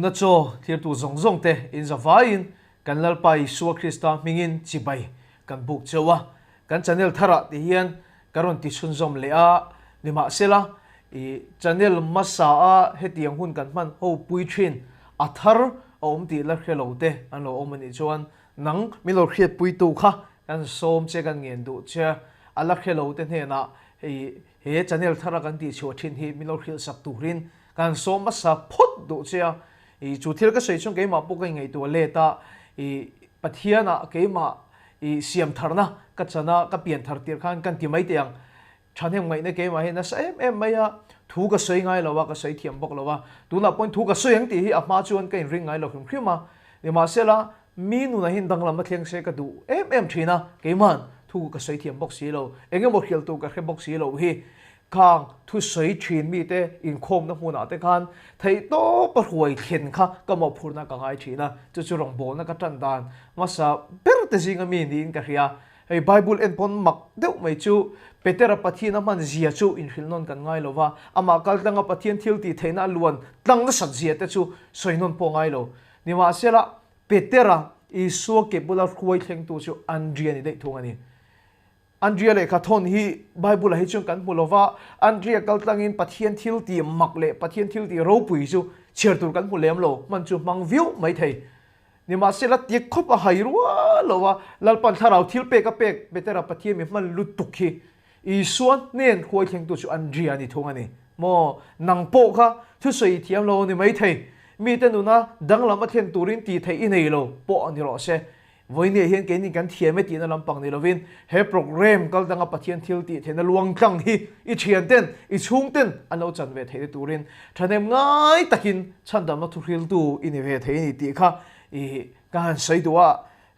na cho thir tu zong zong te in zavain kan lalpai Isua Krista mingin chibai kan buk chewa kan channel thara ti hian karon ti sunzom lea nima sela I channel masa a hetiang hun kan man ho puithin athar om ti la khelo te an lo om ni chuan nang milo khiat pui tu kha kan som che kan ngen du che ala khelo te ne na he channel thara kan ti chu thin hi milo khil sak tu rin kan som masa phot du che I chu thil ka sei chung ke ma pu ka ngai tu le ta I pathiana ke ma I siam tharna ka chana ka pian thar tir khan kan ti mai tiang thaneng mai ne ke ma he na sa em mai a thu ka sei ngai lawa ka sei thiam bok lawa tu na point thu ka sei ang ti hi a ma chuan ka in ring ngai lo khum khima ni ma sela mi nu na hin dang lam ma thleng se ka du em thina ke man thu ka sei thiam bok si lo enge mo khil tu ka khe bok si lo hi kang thu sei thin mi te in khom na huna te khan thei to pa huai thin kha ka mo phurna ka ngai thina chu chu rong bol na ka tan dan masa ber te singa mi ni in ka ria hey bible en pon mak deuh mai chu petera pathina man zia chu in hilnon kan ngai lova ama kal tanga pathian thil ti theina luan tlang na sak zia te chu soinon po ngai lo niwa sela petera Isua ke bula khuai thleng tu chu Andrea ni dei thung ani Andrea le ka thon hi bible hi chung kan mulova Andrea kal tangin pathian thil ti mak le pathian thil ti ro pui chu cher tur kan mulem lo man chu mang view mai thei ni ma sela ti khop a hai ruwa lowa lalpan tharau thil pe ka pek betera pathian mi man lutuk hi Isua nen khuai thleng tu chu Andrea ni thung ani mo nang po kha thu sei thiam lo ni mai thei mi te nu na dang lam a thlen turin ti thei i nei lo po ani ro se voine hian ke ni kan thiam ti na lampang ni lovin he program kal danga pathian thil ti thena luang tlang hi I thian ten I chung ten ano chan ve thei turin thanem ngai takin chandam na thuril tu ini ve thei ni ti kha I kan sei duwa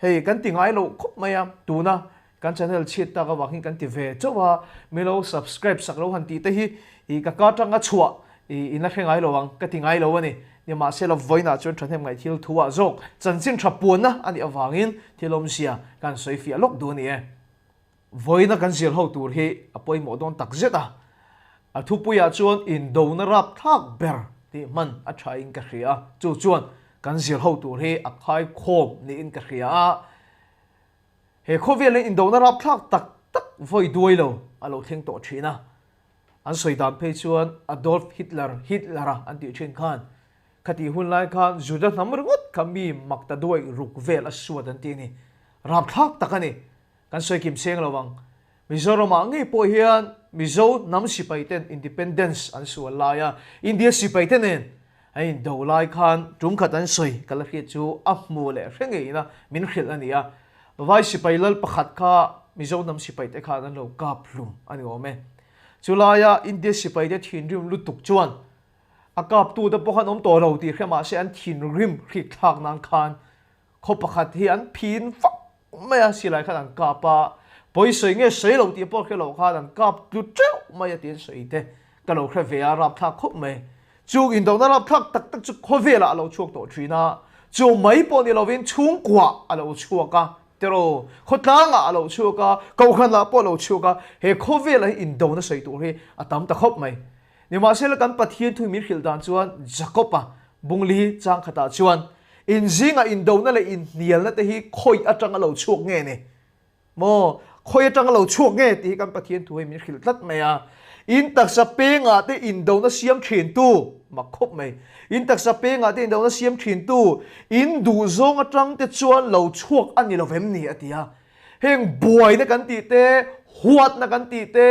hei kan ti ngai lo khop maya tu na kan channel chit ta ka wakin kan ti ve chowa melo subscribe sak lo han ti te hi I ka ka tanga chua I ina khengai lo wang ka ti ngai lo ani ni ma se lo voina chon thanem ngai thil thuwa zok chanchin thapun na ani awangin thilom sia kan soifia lok du ni e voina kan zil ho tur hi apoi mo don tak zeta a thupuya chon in do na rap thak ber ti man a thain ka khria chu chuan kan zil ho tur hi a khai khom ni in ka khria he khovel in do na rap thak tak tak voi duai lo alo theng to thina an soidan pe chuan Adolf Hitler an ti chen khan khati hun lai khan juda namur ngot kami makta doi rukvel aswa dan ti ni rap thak takani kan soi kim seng lawang Mizoram angi po hian Mizo nam sipaiten independence an su laya India sipaiten en ai do lai khan tum khatan soi kala khi chu apmu le rengei na min khil ania vai sipailal pakhat kha Mizo nam sipaite kha an lo kaplum ani ome chulaya India sipaite thinrim lutuk chuan akap tu da pokhan om to lo ti khema se an thin rim khik thak nan khan kho pakhat hi an phin fa maya silai khan an kapa poi soi nge sei lo ti po khelo khan an kap tu treu maya tin sei te ka lo khre ve arap thak khop me chu in do na rap thak tak tak chu kho ve la lo chuak to thina chu mai po ni lovin chung kwa alo chuaka tero khotanga alo chuaka ko khan la po lo chuaka he kho ve la in do na sei tu he atam ta khop mai ni ma sel kan pathian thu mir khil dan chuan jacoba bungli chang khata chuan in zinga in do na le in nial na te hi khoi atang lo chuak nge ne mo khoi atang lo chuak nge ti kan pathian thu mir khil tlat maya in tak sa pe nga te in do na siam thin tu ma khop mai in tak sa pe nga te in do na siam thin tu in du zong atang te chuan lo chuak ani lo vem ni atia heng buai na kan ti te huat na kan ti te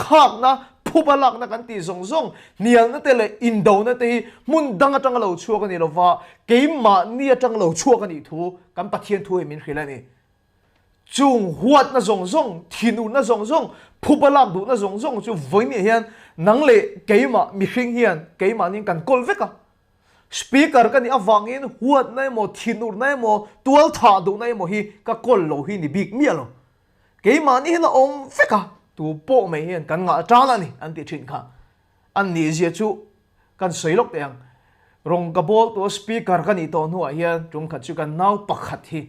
khak na phubalak na kan ti zong zong nial na te le indo na te mun dang atang lo chuak ani lova keima ni atang lo chuak ani thu kan pathian thu min khilani chung huat na zong zong thinu na zong zong phubalak du na zong zong chu voini hian nang le keima mi hring hian keima ning kan kol veka speaker kan awangin huat nai mo thinur nai mo tual tha du nai mo hi ka kol lo hi ni big mialo keima ni na om veka tu po mai hian kan nga tana ni an ti thin kha an ni zia chu kan soilok teang rong ka bol to speaker kan I ton huwa hian tung khat chu kan nau pakhat hi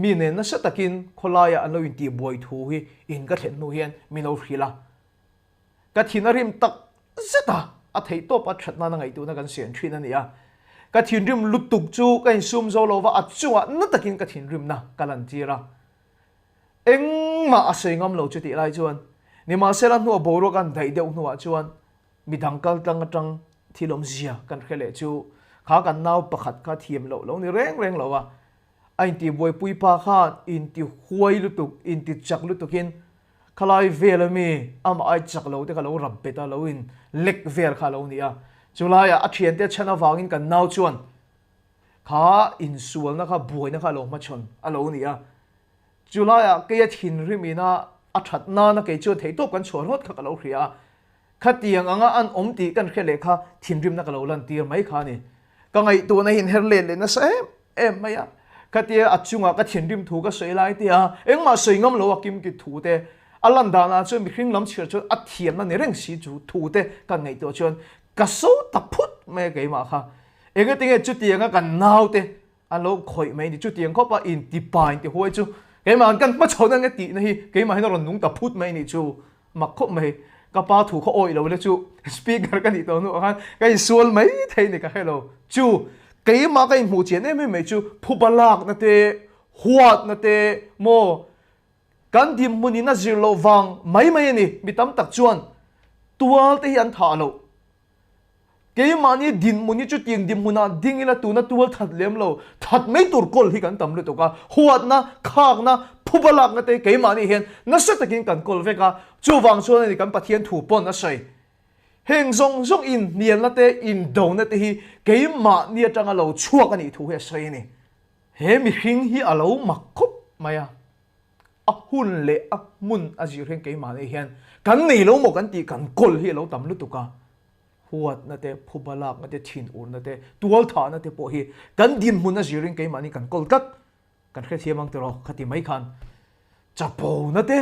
mi ne na satakin kholaya an lo in ti boi thu hi in ka thlen nu hian mi no khila ka thinarim tak zeta a thei to pa thatna na ngai tu na kan sian thin ania ka thin rim lutuk chu ka in sum zo lo wa achunga na takin ka thin rim na kalan tira eng ma asoi ngam lo chu ti lai chuan ni ma selan nu boro kan dai deuh nu a chuan mi dangkal tang thilom zia kan khele chu kha kan nau pakhat kha thiam lo ni reng lo wa ai ti boi pui pa kha in ti huai lutuk in ti chak lutukin khalai velami am ai chak lo te ka lo rab beta lo in lek ver kha lo ni a chulai a thian te chana wangin kan nau chuan kha in sual na kha boi na kha lo ma chon a lo ni a chulai a ke thin rimina a that na ke chu thei top kan chhor hot kha ka lo khria khatiang anga an omti kan khele kha thin rim na ka lo lan tir mai kha ni ka ngai tu na hin herlen le na sa em maya katia achunga ka thin rim thu ka sei lai tia engma sei ngam lo akim ki thu te alan dana chu mi khring lam chhir chu a thiam na ne reng si chu thu te ka ngai to chon ka so ta phut me ke ma kha enge tinge chu tianga kan nau te an lo khoi mai ni chu tiang kho pa in ti pain ti hoi chu ke ma kan ma chona nge ti na hi ke ma hin ron nung ta phut mai ni chu ma kho mai ka pa thu kho oi lo le chu speaker ka ni to nu khan kai sual mai thei ni ka hello chu cái mà cái mù chiến em mấy chú phụ bà lạc nè tê hoạt nè tê mò can điểm muốn in na zero vàng mấy nè bị tắm tắc chuan tua tê hiện thả lộ cái mà ni din muốn ni chú tiền điểm muốn na ding ina tu na tua thật lem lo thật mấy tur call hi kan tam lu to ka hoạt na khak na phụ bà lạc nè tê cái mà ni hiện na sát takin kan call ve ka chu vàng chuan ni kan pathian thu pon na sei heng zong in nian la te in do na te hi ke ma nia tanga lo chuak ani thu he sei ni he mi hing hi alo makhup maya a hun le a mun a ji reng ke ma ni hian kan nei lo mo kan ti kan kol hi lo tam lu tu ka huat na te phubalak na te thin ur na te tual tha na te po hi kan din mun a ji reng ke ma ni kan kol kat kan khe thiamang te ro khati mai khan chapo na te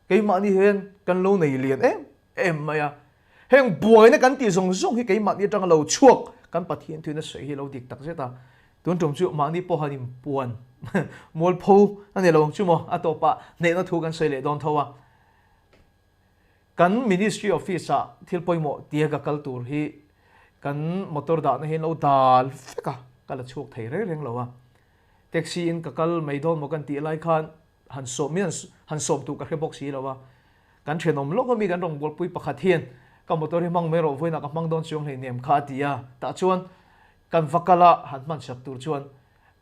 ke ma ni hian kan lo nei lian em maya heng buai na kan ti zong hi ke ma ni tang lo chuak kan pathian thu na sei hi lo dik tak zeta tun tum chu ma ni po hanim puan mol pho ani lo chu mo atopa ne na thu kan sei le don thowa kan ministry office a thil poimo tia ga kal tur hi kan motor da na hin lo dal feka kala chuk thei reng lo wa taxi in ka kal meidon mo kan ti lai khan han som tu ka khe box hi lo wa kan thenom lo mi kan rong bol pui pakhat hian ka motor hi mang mero voina ka mang don chung hei nem kha tia ta chuan kan vakala han man sak tur chuan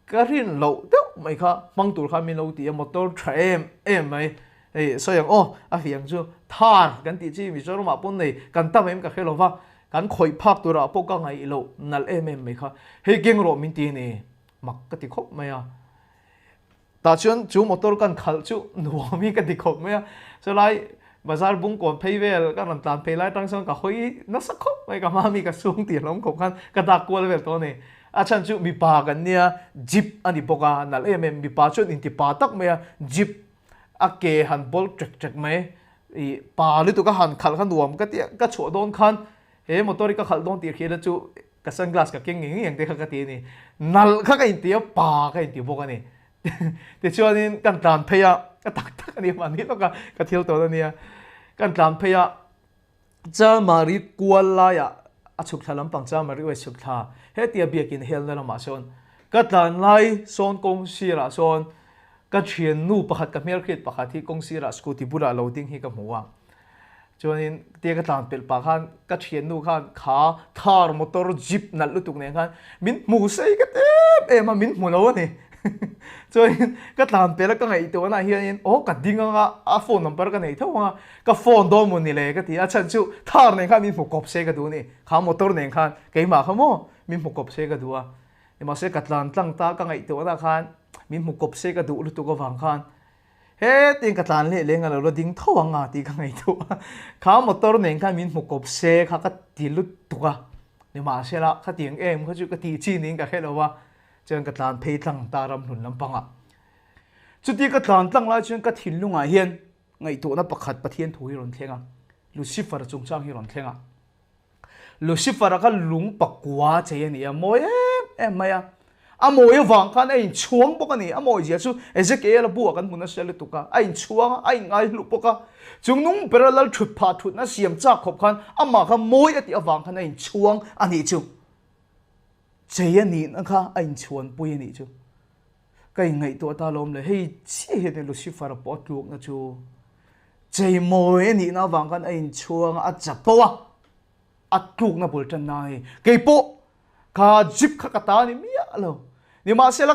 ka rin lo deuh mai kha mang tur kha min lo tia motor thaem mai so yang a hiang chu thar kan ti chi mi zo ma pon nei kan ta mem ka khelo wa kan khoi phak tura po ka ngai lo nal mai kha he geng ro min ti ni mak ka ti khop mai a ta chuan chu motor kan khal chu nuami ka ti khop mai a so lai bazar bung kon pheivel ka ran tan phei lai tang song ka hoi na sak khop mai ka mami ka sung ti lom khop khan ka da kol vel to ne a chan chu mi pa kan nia jeep ani boka nal mi pa chu in ti pa tak mai a jeep a ke han bol trek mai i pa lu tu ka han khal khan nuam ka ti ka chho don khan he motor ka khal don ti khela chu ka sunglass ka king ngeng te kha ka ti ni nal kha ka in ti pa ka in ti boka ni te chuanin kan tan phei a ka tak ani man hi to ka thil to nia kan tan phei a cha mari kuala ya achuk thalam pang cha mari we chuk tha he tia biakin hel na ma son ka tan lai son kong sira son ka thian nu pakhat ka mer khit pakhat hi kong sira scooty bura loading hi ka muwa chuanin tia ka tan pel pa khan ka thian nu khan kha thar motor jeep nal lutuk ne khan min mu sei ka te ma min mu lo ni chuanin ka tan pel ka ngai to na hian ka dinga a phone number ka nei thawa ka phone do mu ni le ka ti a chan chu thar ne kha min mu kop se ka du ni kha motor ne khan ke ma khamo min mu kop se ka duwa ema se ka tlan tlang ta ka ngai to na khan min mu kop se ka du lu tu ka wang khan he tin ka tlan le le nga lo ding thawa nga ti ka ngai to kha motor ne khan min mu kop se kha ka ti lu tu ka ni ma se la kha tiang em kha chu ka ti chi ning ka khelo wa chen ka tlan phei tlang ta ram hlun lam panga chuti ka tlan tlang la chen ka thin lunga hian ngai to na pakhat pathian thu hi ron thlenga lucifer chung chang hi ron thlenga lucifer ka lung pakwa che ani a moi em maya a moi wang khan ai chuang pok ani a moi je chu ezekiel bu kan mun na sel tu ka ai chuang ai ngai lu poka chung nung parallel thut pha thut na siam cha khop khan ama kha moi ati awang khan ai chuang ani chu chế anh nó kha anh chuan bùi anh chú cái ngày tuổi ta lomเลยhey chi hết Lucifer bọt luộc na chú chế mồi anh nó vàng con anh chuang at chập po at luộc na bul chân này cái po kha zip kha kata ni mía lo ni mà sẽ là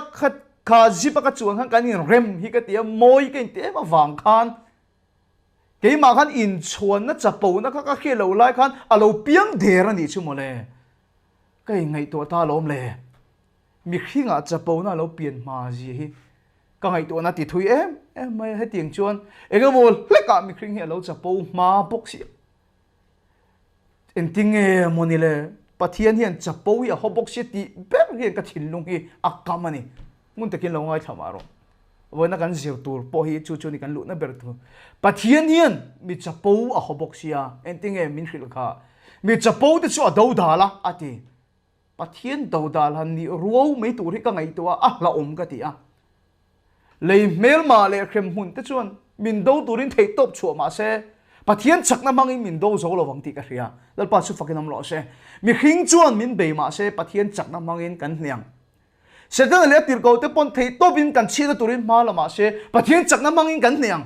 kha zip kha chuang khan cái rem hi cái tiệm mồi cái tiệm mà vàng khan cái mà khan in chuan na chập po na kha khi lâu lại khan alo piang đề ra ni chú mồ le cái ngày tuổi ta lom le mi khi ngã chập po na lo pian mà gì hi cái ngày tuổi na ti thui em mày hay tiếng chuan em cái mồ lấy cả mi khi nghe lo chập po mà bốc xị en ting e monile pathian hian chapo hi a hobok city ber hian ka thilung hi akamani mun takin lo ngai thamaro wona kan zir tur po hi chu chu ni kan lu na ber tu pathian hian mi chapo a hobok sia en ting e min khil kha mi chapo te chu a do dala ati pathian do dal han ni ruo mai tur hi ka ngai to a la om ka ti a lei mel ma le khrem hun te chuan min do turin thei top chu ma se pathian chakna mangi min do zo lo wang ti ka ria lal pa su fakin am lo se mi khing chuan min be ma se pathian chakna mangin kan hniang setan le tir ko te pon thei to bin kan china turin ma la ma se pathian chakna mangin kan hniang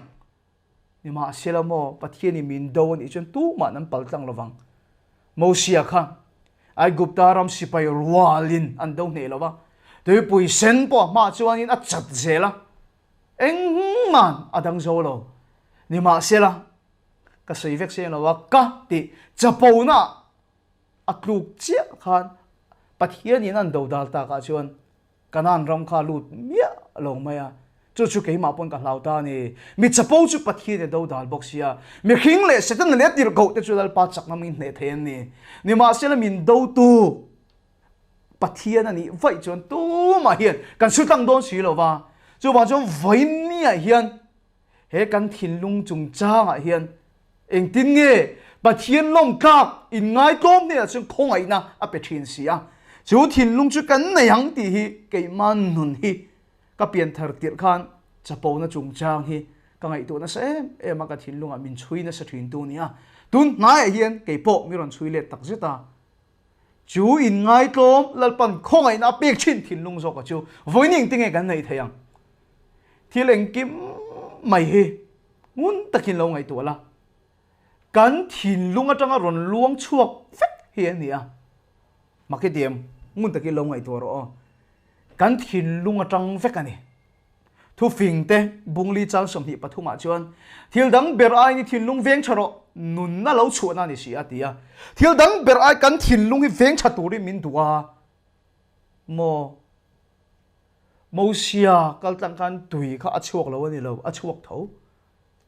ni ma se la mo pathian ni min do ni chen tu ma nan pal tlang lo wang mo sia kha ai gupta ram sipai rualin an do ne lo wa te pui sen po ma chuan in a chat zela eng man adang zo lo ni ma se la ka sei vek se lo wa ka ti chapo na atluk chia khan pathian in an do dal ta ka chuan kanan ram kha lut mia lo maya chu chu ke ma pon ka hlau ta ni mi chapo chu pathian do dal boxia mi khing le setan le tir go te chu dal pa chak na min ne then ni ma se la min do tu pathian ani vai chuan tu ma hian kan su tang don si lo wa chu ba chu vai ni a hian he kan thinlung chung chang a hian eng tin nge pathian long kak in ngai tom ne chung khongai na a pe thin sia chu thinlung chu kan na yang ti hi ke man nun hi ka pian thar tir khan chapo na chung chang hi ka ngai tu na se ma ka thinlung a min chui na sa thin tu nia tun nai hian ke po mi ron chui le tak zeta chu in ngai tom lalpan khongai na pek chin thinlung zo ka chu voining tinge kan nei thayang thileng kim mai hi ngun takin lo ngai tu la kan thinlung atanga ron luang chuak fek hi ania makidem ngun takin lo ngai tu ro kan thinlung atang vek ani thu fing te bungli chal som hi pathuma chuan thil dang ber ai ni thinlung veng charo nun na lo chu na ni si atia thil dang ber ai kan thinlung hi veng cha turi min duwa mo sia kal tang kan tui kha achuak lo ani lo achuak tho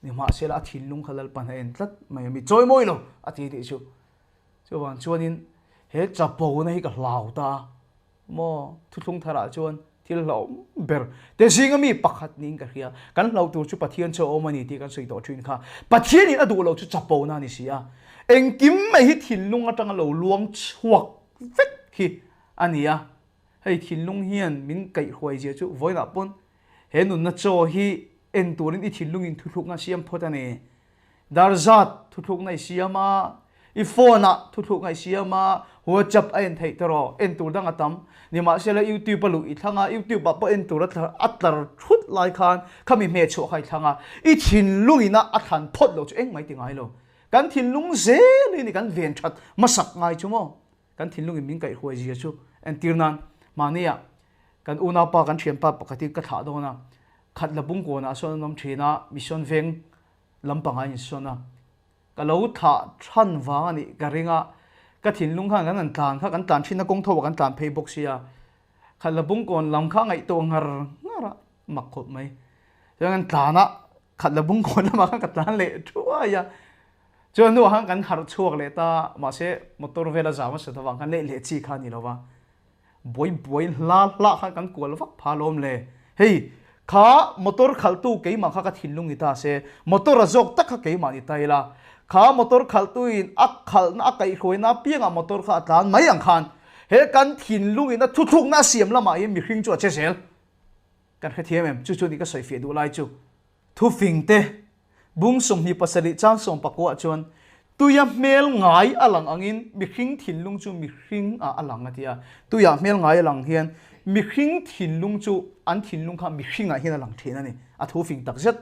ni ma se la thinlung khalal pan en tlat mai mi choi moi lo ati ti chu chuan chuanin he chapo na hi ka hlau ta mo thuthung thara chuan thil lo ber te singa mi pakhat ning ka hria kan lo tur chu pathian cho omani ti kan soi to thin kha pathian in adu lo chu chapo na ni sia eng kim mai hi thinlung atang lo luang chuak vek hi ania hei thinlung hian min kai huai je chu voina pon he nun na cho hi en turin i thinlung in thuthuk na siam photani darzat thuthuk nai siama i phone thuthuk ngai siama WhatsApp en thei taro en tur dang atam ni ma sela YouTube palu i thanga YouTube pa en tur atlar thut lai khan khami me chu khai thanga i thinlung ina athan phot lo chu eng mai ti ngai lo kan thinlung ze ni kan ven that masak ngai chu mo kan thinlung in min kai huai ji chu en tirnan mania kan una pa kan thiam pa pakati ka tha do na khat la bung ko na so nom thina mission veng lampanga in sona ka lo tha than wa ni ka ringa ka thinlung khan kan tlan kha kan tlan thina kong tho kan tlan Facebook sia khat la bung kon lam kha ngai to ngara makhop mai jangan tlana khat la bung kon ma ka tlan le thua ya chuan nu hang kan har chuak le ta ma se motor vela jama se thawang kan le chi kha ni lowa boy la kha kan kol vak phalom le hei kha motor khaltu ke ma kha ka thinlung ita se motor azok tak kha ke ma ni taila kha motor khaltu in akhal na kai khoina pianga motor kha tlan mai ang khan he kan thinlung in thu thuk na siam lama hi mi hring chu che sel kan kha thiam chu chu ni ka soi fe du lai chu thu fing te bung som hi pasali chang som pakwa chuan tuya mel ngai alang angin mi hring thin lung chu mi hring a alang atia tuya mel ngai alang hian mi hring thin lung chu an thin lung kha mi hring a hian alang thena ni a thu fing tak zet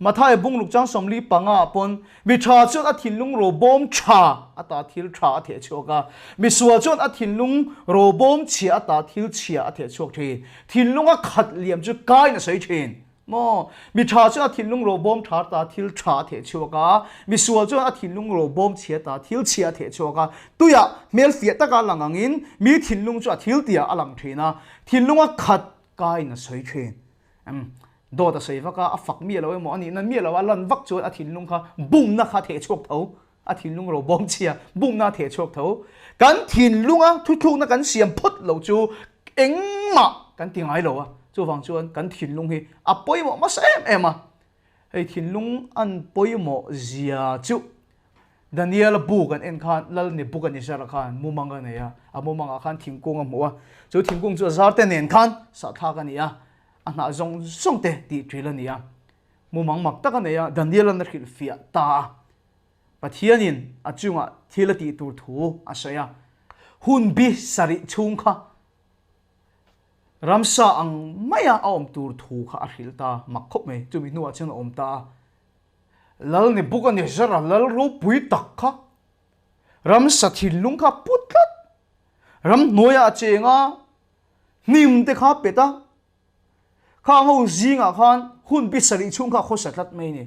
mathai bung luk chang somli panga pon mi tha chu a thin lung ro bom tha ata thil tha the choka mi suwa chu a thin lung ro bom chi ata thil chia a the chok thi thin lung a khat liam chu kai na sei thin mo mi tha chu a thin lung ro bom tha ta thil tha the choka mi suwa chu a thin lung ro bom chi ta thil chia the choka tuya mel fia ta ka langangin mi thin lung chu a thil tia alang thina thin lung a khat kai na sei thin do ta sei vaka a fak mi lo mo ani nan mi lo lan vak chu a thin lung kha bum na kha the chok tho a thin lung ro bom chia bum na the chok tho kan thin lung a thu thu na kan siam phut lo chu engma kan tingai lo a chu wang chuan kan thin lung hi a poimo ma sem ema hei thin lung an poimo zia chu Daniel bu kan en khan lal ni bu kan ni sara khan mumang ka neya a mumang khan thingkung am wa chu thingkung chu zar te nen khan sa tha ka niya ana zong zong te ti trila niya mumang mak ta ka neya Daniel an khil fia ta pathianin a chunga thilati tur thu asaya hun bi sari chung kha ramsa ang maya aom tur thu kha arhil ta makhop me chumi nuwa chen om ta lal ni buka ni zara lal ro pui tak kha ram sa thilung kha putlat ram noya chenga nim te kha peta kha ho zinga khan hun bi sari chung kha khosatlat me ni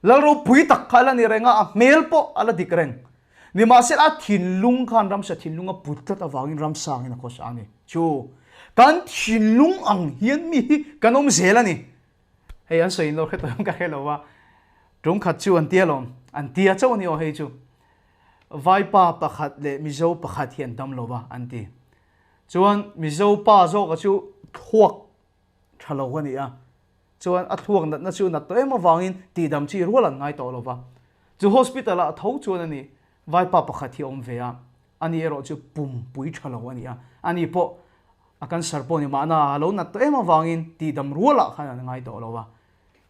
lal ro pui tak kha la ni renga a mel po ala dikreng ni ma se a thilung khan ram sa thilunga putlat awangin ram sang ina khos ani chu kan thilung ang hian mi kanom zelani hei an sei no kheto ka helowa trung khat chu an tia lom an tia chaw ni o hei chu vai pa pakhat le mizo pakhat hian dam lowa an ti chuan mizo pa zo ka chu thuak thalo ka ni a chuan a thuak na chu na toy ma wangin ti dam chi rualan ngai to lowa chu hospital a tho chuan ani vai pa pakhat hi om ve a ani ero chu pum pui thalo ani a ani po akan sarpo ni mana lo na toy ma wangin ti dam ruala khan ngai to lowa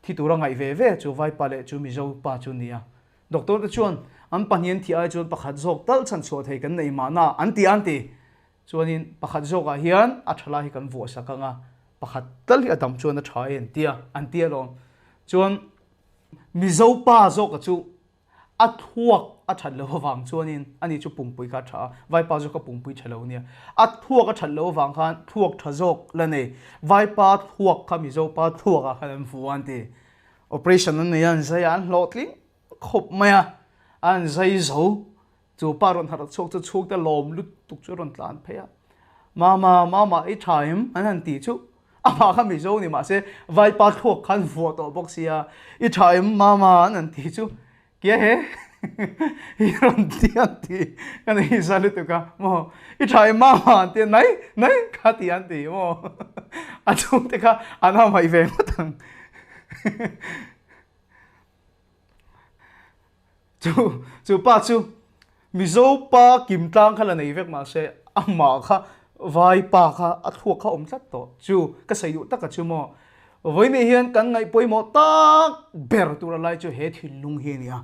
thi tura ngai ve ve chu vai pa le chu mi zo pa chu nia doctor te chuan an panhian thi ai chuan pakhat zok tal chan chaw thei kan nei mana anti chuanin pakhat zok a hian a thala hi kan vo sakanga pakhat tal hi adam chuan a tha en tia lo chuan mi zo pa zok a chu a thuak a that lo wang chuanin ani chu pungpui kha tha vai pa zo ka pungpui thalo nia a thuak a that lo wang khan thuak tha zok la nei vai pa thuak kha mi zo pa thuak a khan fu an ti operation an yan zai an lotling khop maya an zai zo chu paron har chok chu chuk ta lom lut tuk chu ron tlan phaya mama I time an ti chu ama kha mi zo ni ma se vai pa thuak khan fu to boxia I time mama an ti chu kia he hiron ti kan hi salu tu ka mo I thai mama ti nai kha ti an ti mo a chung te kha ana mai ve mo tang chu pa chu mi zo pa kim tang khala nei vek ma se ama kha vai pa kha a thuak kha om tlat to chu ka sayu ta ka chu mo voi ne hian kan ngai poi mo tak ber tu ra lai chu he thil lung hi nia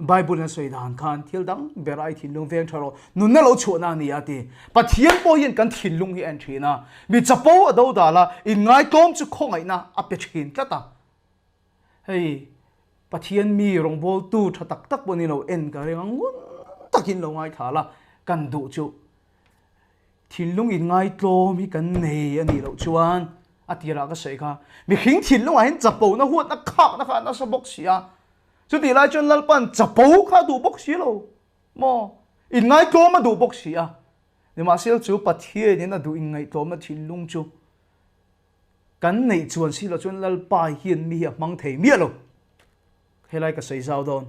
Bible na soi dan khan thil dang berai thil lung veng tharo nun na lo chona ni ati pathian po yin kan thil lung hi an thina mi chapo ado dala in ngai tom chu khongai na a pe thin tlata hei pathian mi rong bol tu tha tak tak boni lo en ka rengang ngun takin lo ngai thala kan du chu thil lung in ngai tlom hi kan nei ani lo chuan atira ka sei kha mi hing thil lung a hin chapo na huat na khak na kha na sa box sia chu ti lai chon lalpan chapo kha du box si lo mo in ngai tlom ma du box sia ni ma sel chu pathian ni na du in ngai tlom ma thil lung chu kan nei chuan si lo chon lalpa hian mi hi mang thei mi lo helai ka sei zau don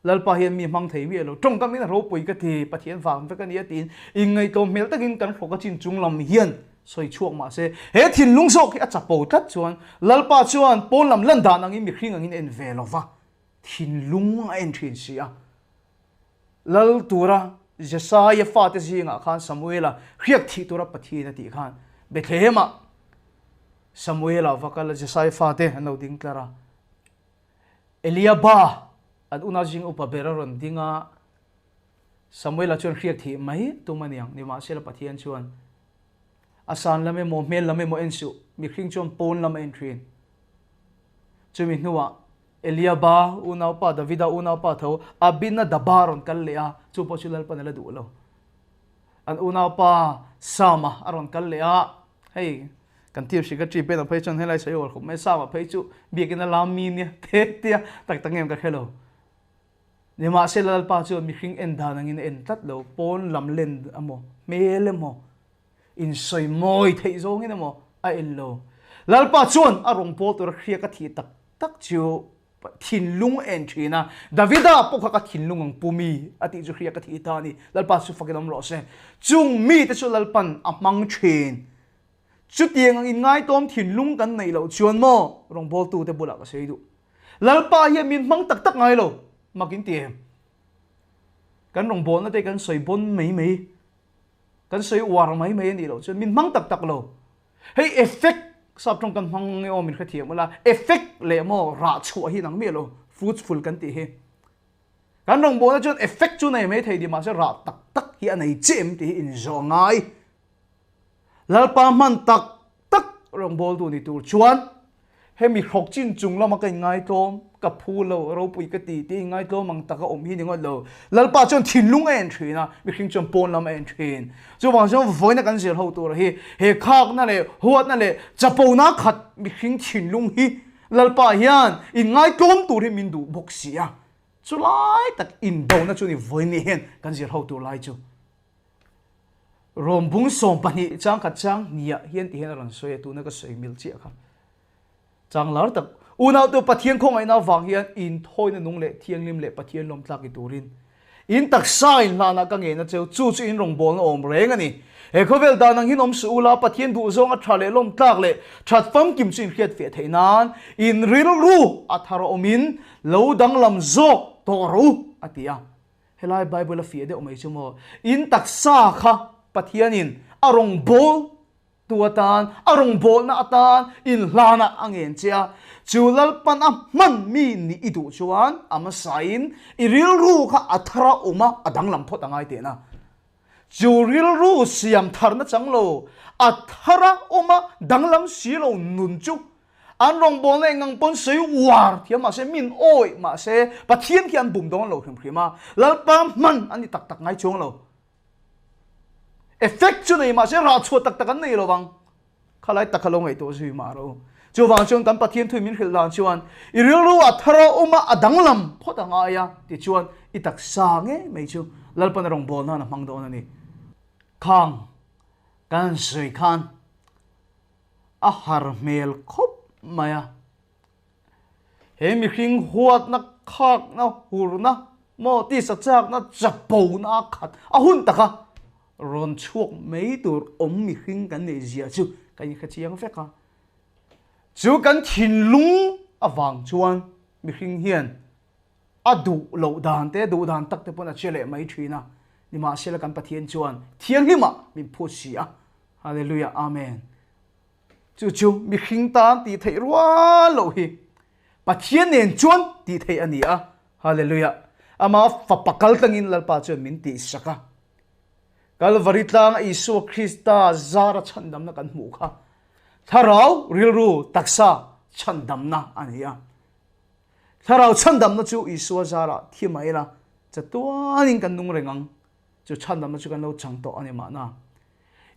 lalpa hian mi mang thei mi lo trong kam in ro pui ka ti pathian wang ve ka ni tin in ngai tlom mel takin kan khoka chin chung lam hian soi chuak ma se he thin lung sok hi a chapo that chuan lalpa chuan pon lam lan dan angin mi hring angin en ve lova thin lung en thin sia lal tura Jesaya fa te zinga khan Samuela riak thi tura pathi na ti khan Bethlehema Samuela vakala Jesaya fa te no ding klara Eliaba an una jing upa bera ron dinga Samuel a chuan khriak thi mai tumaniang ni ma sela pathian chuan asan lame mo mel lame mo ensu mi khring chuan pon lam en thrin chumi nuwa Eliaba una pa Davida una pa tho abina dabaron kallea chu po chulal panala du lo an una pa Sama aron kallea hey kan tir shi ka tri pe na phai chon helai sayo khum me Sama phai chu biakina lami ni te tia tak tangem ka khelo ni ma se lal pa chu mi khring en da nangin en tat lo pon lam len amo mele mo in soi moi thei zong in amo a en lo lal pa chuan arong pol tur khria ka thi tak tak chu thin lung en thina Davida pokha ka thin lung ang pumi ati chu khria ka thi ta ni lal pa chu fakinom ro se chung mi te chu lal pan amang thin chu tiang ang in ngai tom thin lung kan nei lo chuan mo rong pol tu te bula ka sei du lal pa hi min mang tak tak ngai lo makin tiam kan rong bol na te kan soi bon mai mai kan soi war mai mai ni lo chuan min mang tak tak lo hey effect sab trong kan mang nge om min kha thiam la effect le mo ra chu hi nang me lo fruitful kan ti he kan rong bol na chuan effect chu nei mai thei di ma se ra tak tak hi anei chem ti in zo ngai lalpa man tak tak rong bol tu ni tur chuan he mi khok chin chung lo ma kai ngai tom ka phu lo ro pui ka ti ti ngai to mang taka om hi ni ngot lo lalpa chon thin lung en thina mi khing chon pon lam en thin chu wang chon voina kan zel ho tur hi he khak na le huat na le chapo na khat mi khing thin lung hi lalpa hian in ngai tom tur hi min du bok sia chu lai tak in do na chu ni voini hen kan zel ho tur lai chu rom bung som pani chang khat chang nia hian ti hen ran soi tu na ka soi mil chi kha chang lar tak unau tu pathian khong ai na wang hian in thoi na nung le thiang lim le pathian lom tlak i turin in tak sai la na ka nge na cheu chu chu in rong bol na om reng ani he khovel da nang hin om su ula pathian du zong a thale lom tlak le that fam kim chin khiat fe theinan in ril ru a tharo omin lo dang lam zo to ru atia helai bible a fi de omai chumo in tak sa kha pathian in arong bol tuatan arong bol na atan in lana angen chia chulal pan a man mi ni idu chuan ama sain iril ru kha athara uma adang lam phot angai te na churil ru siam thar na changlo athara uma danglam silo nun chu an rong bol na ngang pon sei war thiam ma se min oi ma se pathian khian bum dong lo khrim khima lal pa man ani tak tak ngai chung lo effect chu nei ma se ra chu tak tak an nei lo wang khalai tak khalong ei to zui ma ro chu wang chung kan pathian thui min khil lan chuan iril ru athara uma adang lam phot anga ya ti chuan i tak sa nge mei chu lal pan rong bol na na mang don ani khang kan sui khan a har mel khop maya he mi khing huat na khak na hur na mo ti sa chak na chapo na khat a hun taka ron chuak mấy tur om mi khing kan nei zia chu kan kha chiang fe ka chu kan thin lung awang chuan mi khing hian adu lo dan te du dan tak te pon a chele mai thina ni ma sela kan pathian chuan thiang hima mi phu sia hallelujah amen chu chu mi khing tan ti thei ruwa lo hi pathian nen chuan ti thei ani a hallelujah ama fa pakal tangin lalpa chuan min ti saka Calvary tlang Isu Krista zara chandam na kan mu kha tharau rilru taksa chandam na ania tharau chandam na chu Isu zara thimai la chatuanin kan nung rengang chu chandam na chu kan lo changto ani ma na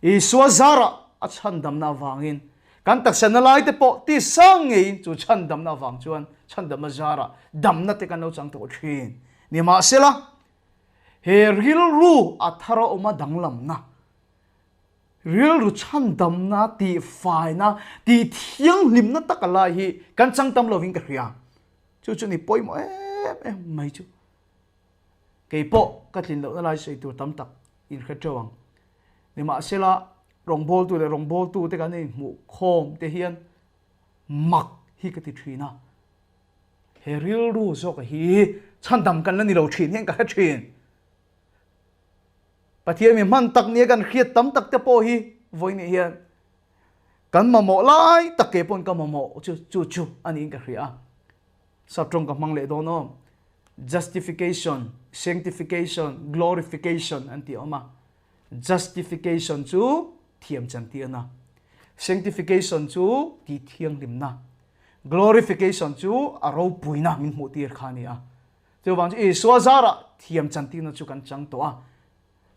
Isu zara a chandam na wangin kan taksa na lai te po ti sangi chu chandam na wang chuan chandam na zara dam na te kan lo changto thin ni ma sela he ril ru athara oma danglam na ril ru chan dam na ti fai na ti thiang lim na takala hi kan chang tam loving ka ria chu chu ni poi mo em mai chu ke po ka tin lo na lai sei tu tam tak in kha chawang ni ma sela rong bol tu te kan nei mu khom te hian mak hi ka ti thina he ril ru zo ka hi chan dam kan la ni lo thin hen ka thin pathian mi man tak nia kan khiat tam tak te po hi voi ni hian kan ma mo lai tak ke pon ka ma mo chu chu chu ani ka hria sap trong ka mang le do no justification, sanctification, glorification an ti oma. Justification chu thiam chan ti na. Sanctification chu ti thiang lim na. Glorification chu aro puina min mu tir khani a. Chu wang chu Iswa zara thiam chan ti na chu kan chang to a.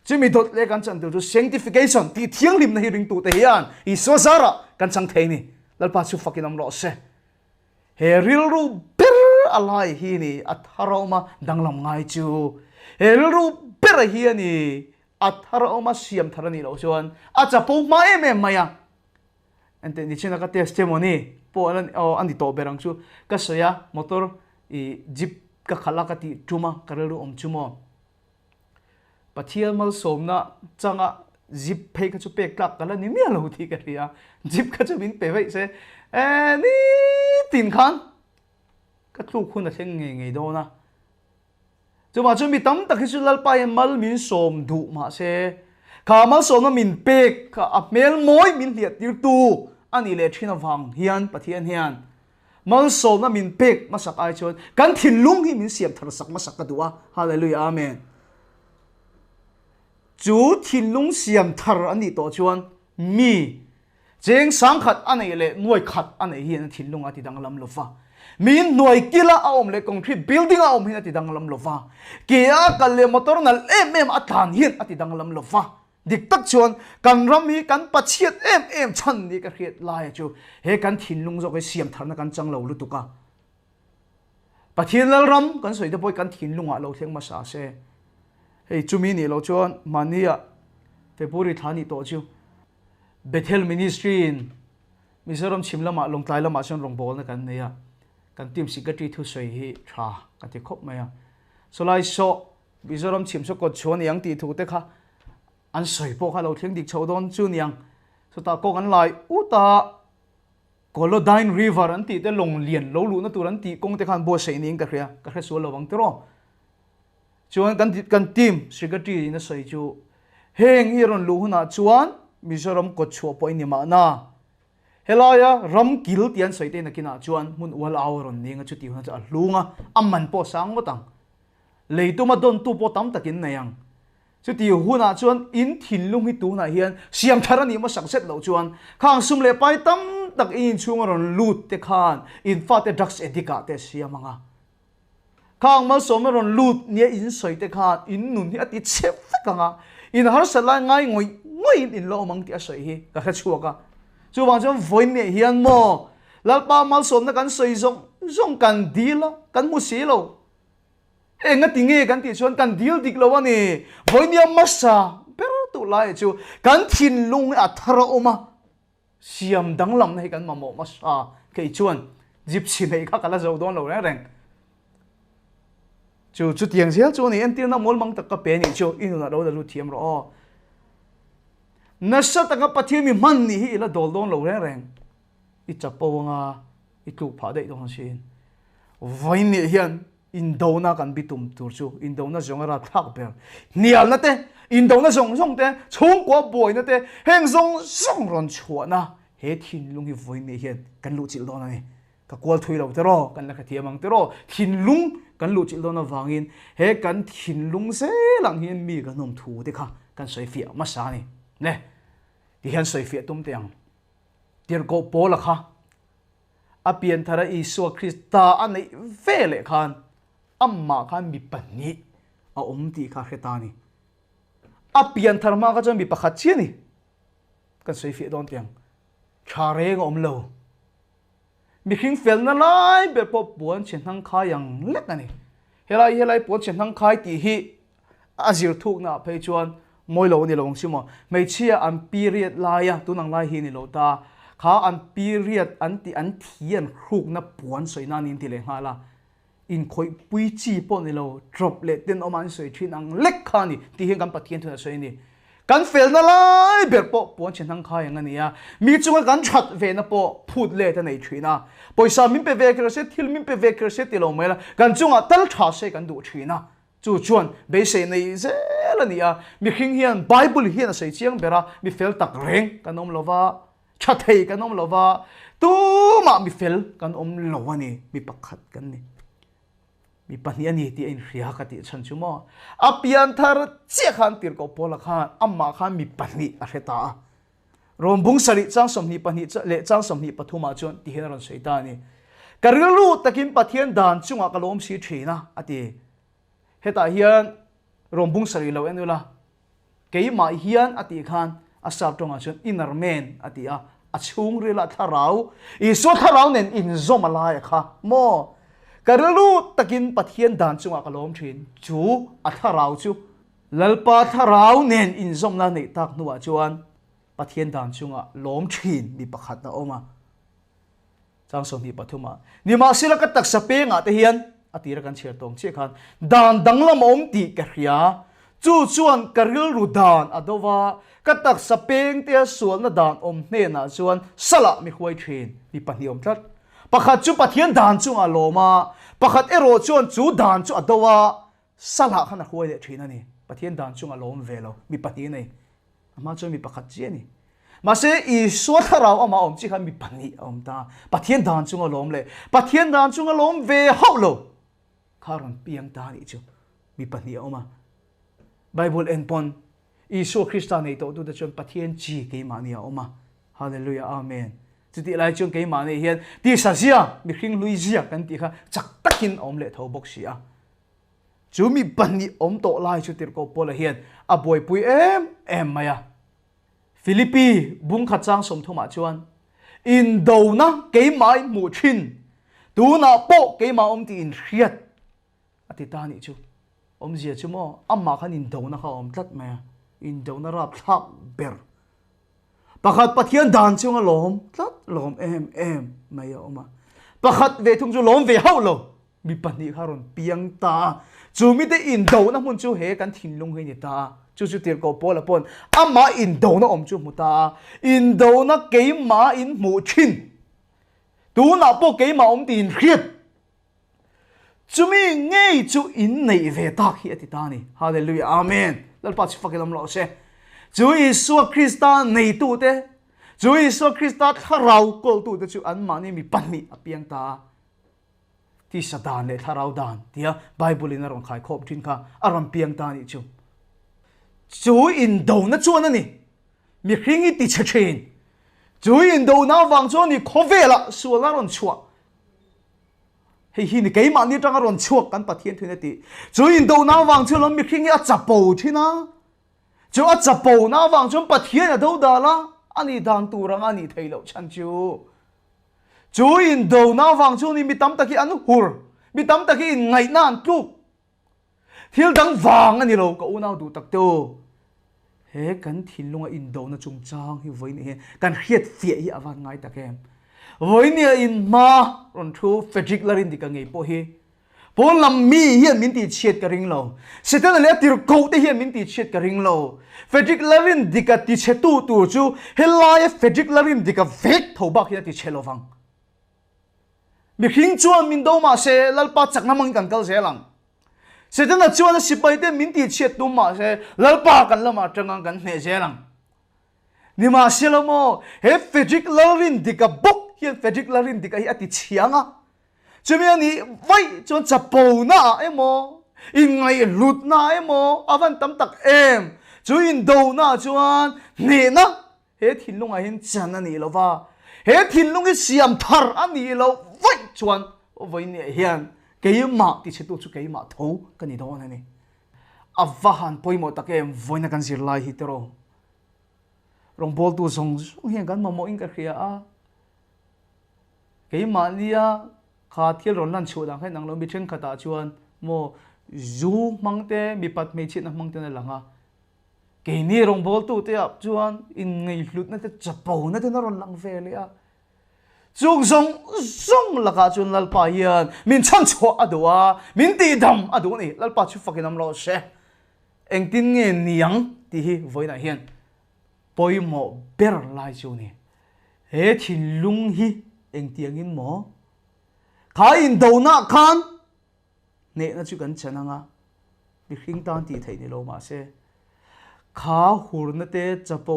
Chu mi dot le kan chan tu sanctification ti thiang lim na hi ring tu te hian Iswa zara kan chang thei ni. Lalpa chu fakinam ro se. He ril ru ber alai hi ni atharoma danglam ngai chu. He ril ru ber hi ni atharoma siam tharani lo chuan acha po ma em maya. Ante ni china ka testimony po an di to berang chu ka soya motor I jeep ka khala ka ti tuma karelu om chumo. Pathial mal somna changa jeep phei ka chu pek klak kala ni mia lo thi ka ria jeep ka chu bin pe vai se ni tin khan ka tlu khun a theng nge do na chu ma chu mi tam tak hi chu lal pa mal min som du ma se kha mal som na min pek ka apmel moi min liat tir tu ani le thina wang hian pathian hian mal som na min pek masak ai chon kan thin lung hi min siam thar sak masak ka duwa hallelujah amen chu thin lung siam thar ani to chuan mi jeng sang khat anei le nuai khat anei hian thin lung ati dang lam lofa min nuai kila a om le concrete building a om hin ati dang lam lofa kia kal le motor nal em athan hian ati dang lam lofa dik tak chuan kan ram hi kan pachiat em chan ni ka khiat lai chu he kan thin lung zo ke siam thar na kan chang lo lu tuka pathian lal ram kan soi da boy kan thin lunga lo theng ma sa se hei chumi ni lo chuan mania February thani to chu Bethel Ministry in Mizoram Chimlama long tai lama chon rong bol na kan neya kan team secretary thu soi hi tha ka ti khop maya so lai so Mizoram Chim so ko chon yang ti thu te kha an soi po kha lo theng dik chodon chu niang so ta ko kan lai u ta Colodine River an ti te long lian lo lu na turan ti kong te khan bo sei ning ka khria ka khre so lo wang te ro chuan kan team secretary na soi chu heng iron lu huna chuan Mizoram ko chua po ni ma na helaya ram kil tian soi te na kina chuan mun wal awron ninga chu ti huna cha lunga amman po sang motang leituma don tu po tam takin na yang chu ti huna chuan in thin lung hi tu na hian siam tharani ma sakset lo chuan khang sum le pai tam tak in chungaron lut te khan in fa te drugs edika te siamanga khang mal someron lut nia in soi te khan in nun hi ati chep kanga in har sala ngai ngoi in lo mang ti a soi hi ka kha chuaka chu wang chon voin ne hian mo lalpa mal som na kan soi zong kan dila kan mu si lo nga tinge kan ti chuan kan dil dik lo ani voin ya masa pero tu lai chu kan thin lung a thara oma siam dang lam nei kan mamo masa ke chuan jip si nei kha kala zo don lo reng chu tiang zel chu ni en tir na mol mang tak ka pe ni chu inu na ro da lu thiam ro nasa ta ka pathi mi man ni hi la dol don lo reng I chapo nga I tu pha dei dong sin voin ni hian Indona kan bitum tur chu Indona zongara thak ber nial na te Indona zong te chung kwa boy na te heng zong ron chua na he thin lung hi voin ni hian kan lu chil don ani ka kwal thui lo te ro kan la kha thiamang te ro thin lung kan lu chil don na wangin he kan thin lung se lang hian mi kan nom thu te kha kan soi fia ma sa ni ne ti hian soi fia tum teang tir ko pola kha apian thara Iswa Krista anei vele khan amma khan mi pani a ti kha khetani apian tharma ka chon mi pakhat chiani kan soi fi don tiang thareng lo mi khing fel na lai be po puan chen hang kha yang lek ani helai po chen hang khai ti hi azir thuk na phei chuan moi lo ni long simo mei chia an period laia tunang lai hi ni lo ta kha an period an thian hruk na puan soi na nin ti le hala in khoi pui chi po ni lo drop le ten oman soi thin ang lek khani ti heng kan pathian thuna soi ni kan fel na lai ber po puan chen hang khai ang ania mi chunga kan that ve na po phut le ta nei thina poisa min pe ve kra se thil min pe ve kra se ti lo mela kan chunga tal tha se kan du thina chu chuan be se nei ze la nia mi khing hian bible hian sei chiang bera mi fel tak reng kan om lova chathei kan om lova tu ma mi fel kan om lova ni mi pakhat kan ni mi pahnih ani ti in hria ka ti chan chu mo apian thar che khan tir ko pola khan amma khan mi pahnih a heta rombung sari chang somni pahnih le chang somni pathuma chon ti hen ron seita ni karilu takin pathian dan chunga kalom si thina ati heta hian rombung sari lo enula keima hian ati khan asap tonga chon inner man ati a achung rila tharau isu tharau nen in zomalai kha mo karilu takin pathian dan chunga kalom thin chu a tharau chu lalpa tharau nen in zomna nei tak nuwa chuan pathian dan chunga lom thin mi pakhat na oma chang som hi pathuma ni ma sila ka tak sape nga te hian atira kan cher tong che khan dan danglam om ti ka hria chu chuan karil ru dan adowa ka tak sapeng te sual na dan om hne na chuan sala mi huai thin mi pahniom tlat pakhat chu pathian dan chunga loma pakhat ero chuan chu dan chu adowa sala khana huai le thin ani pathian dan chunga lom velo mi pahni nei ama chu mi pakhat chi ani mase I swatharau ama om chi khan mi pahni om ta pathian dan chunga lom le pathian dan chunga lom ve haulo kharon piang ta ni chu mi pahni oma Bible en pon Isu Krista nei to tu da chon pathian chi ke ma ni oma hallelujah amen chuti lai chung ke ma nei hian ti sa sia mi hring lui zia kan ti kha chak takin om le tho bok sia chu mi pahni om to lai chu tir ko pola hian a boy pui em maya Philippi bung khat chang som thoma chuan in do na ke mai mu thin tu na po ke ma om ti in riat ati ta ni chu om zia chu mo amma khan in do na kha om tlat maya in do na rap thak ber pakhat pathian dan chunga lom tlat lom em maya oma pakhat ve thung chu lom ve haulo mi pahni kharon piang ta chu mi te in do na mun chu he kan thin lung he ni ta chu chu tir ko pola pon amma in do na om chu muta in do na ke ma in mu thin tu na po ke ma om tin riat chu mi ngei chu in nei ve ta hi ati ta ni hallelujah amen lal pa chi fakilam lo se chu Isu Krista nei tu te chu Isu Krista tharau kol tu te chu an ma ni mi panmi apiang ta ti sadan le tharau dan tia Bible in arong khai khop thin kha aram piang ta ni chu chu in do na chuan ani mi hringi ti chachin chu in do na wang chuan ni khovela suala ron chua hei hi ni keima ni tanga ron chuak kan pathian thina ti chu in do na wang chuan mi hringi a chapo thina chu a chapo na wang chuan pathian a do da la ani dan turang ani theilo chan chu chu in do na wang chuan ni mi tam taki an hur mi tam taki in ngai nan tluk thil dang wang ani lo ko unau du tak to he kan thilunga in do na chung chang hi voi ni he kan hiat fia hi awan ngai takem voi ni in ma ron thu fedrik larin di ka ngei po hi pon lam mi hian min ti chet ka ring lo setan le tir ko te hian min ti chet ka ring lo fedrik larin di ka ti chetu tu chu helai fedrik larin di ka vek thobak hi ti chelovang mi hring chuan min do ma se lalpa chakna mang kan kal zelang setan na chuan sipai te min ti chet tu ma se lalpa kan lama tangang kan hne zelang ni ma selomo he fedrik larin di ka bok hian fedrik larin di ka hi ati chianga chumi ani vai chon chapo na emo in ngai lut na emo avan tam tak em chu in do na chuan ne na he thinlunga hin chan ani lova he thinlungi siam thar ani lo vai chuan voi ne hian keima ti chetu chu keima tho kani don ani avahan poimo takem voina kan zir lai hitero rong bol tu song hian kan mamo in ka khia a keima lia kha thil ron lan chu dang khai nang lo mi then khata chuan mo zu mangte mi pat me chit na mangte na langa ke ni rong bol tu te ap chuan in ngei hlut na te chapo na te na ron lang ve le a chung zong laka chun lalpa hian min chan chho adwa min ti dam adu ni lalpa chu fakinam lo she engtin nge niang ti hi voina hian poimo ber lai chu ni he thilung hi engtiang in mo kha in do na khan ne na chu kan chananga bi hring tan ti thei ni lo ma se kha hur na te chapo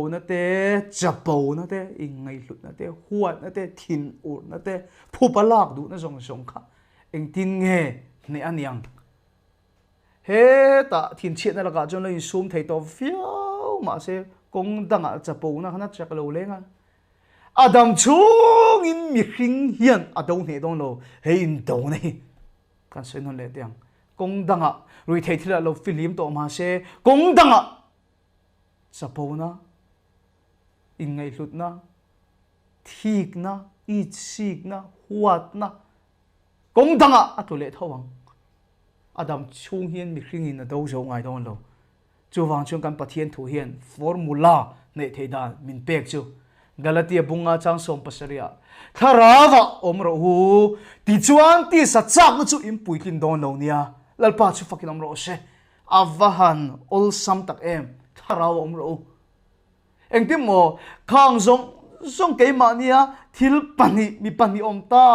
na te ingai hlut na te huat na te thin ur na te phupalak du na zong kha engtin nge ne aniang he ta thin chiat na laka chon lein sum thei to fiao ma se kong danga chapo na khana chak lo lenga Adam chung in mi hring hian adong ne dong lo he in do nei kan sen hon le tiang kong danga rui thei thila lo film to ma se kong danga chapo na in ngai hlut na thik na i sik na huat na kong danga atule thawang Adam chung hian mi hring in do zo ngai dong lo chu wang chung kan pathian thu hian formula nei thei dan min pek chu Galatia bunga chang som pasaria tharawa omro hu ti chuan ti sa chak na chu impui kin don lo nia lalpa chu fakin omro se avahan ol sam tak em tharawa omro engtim mo khang zong ke ma nia thil pani mi pani omta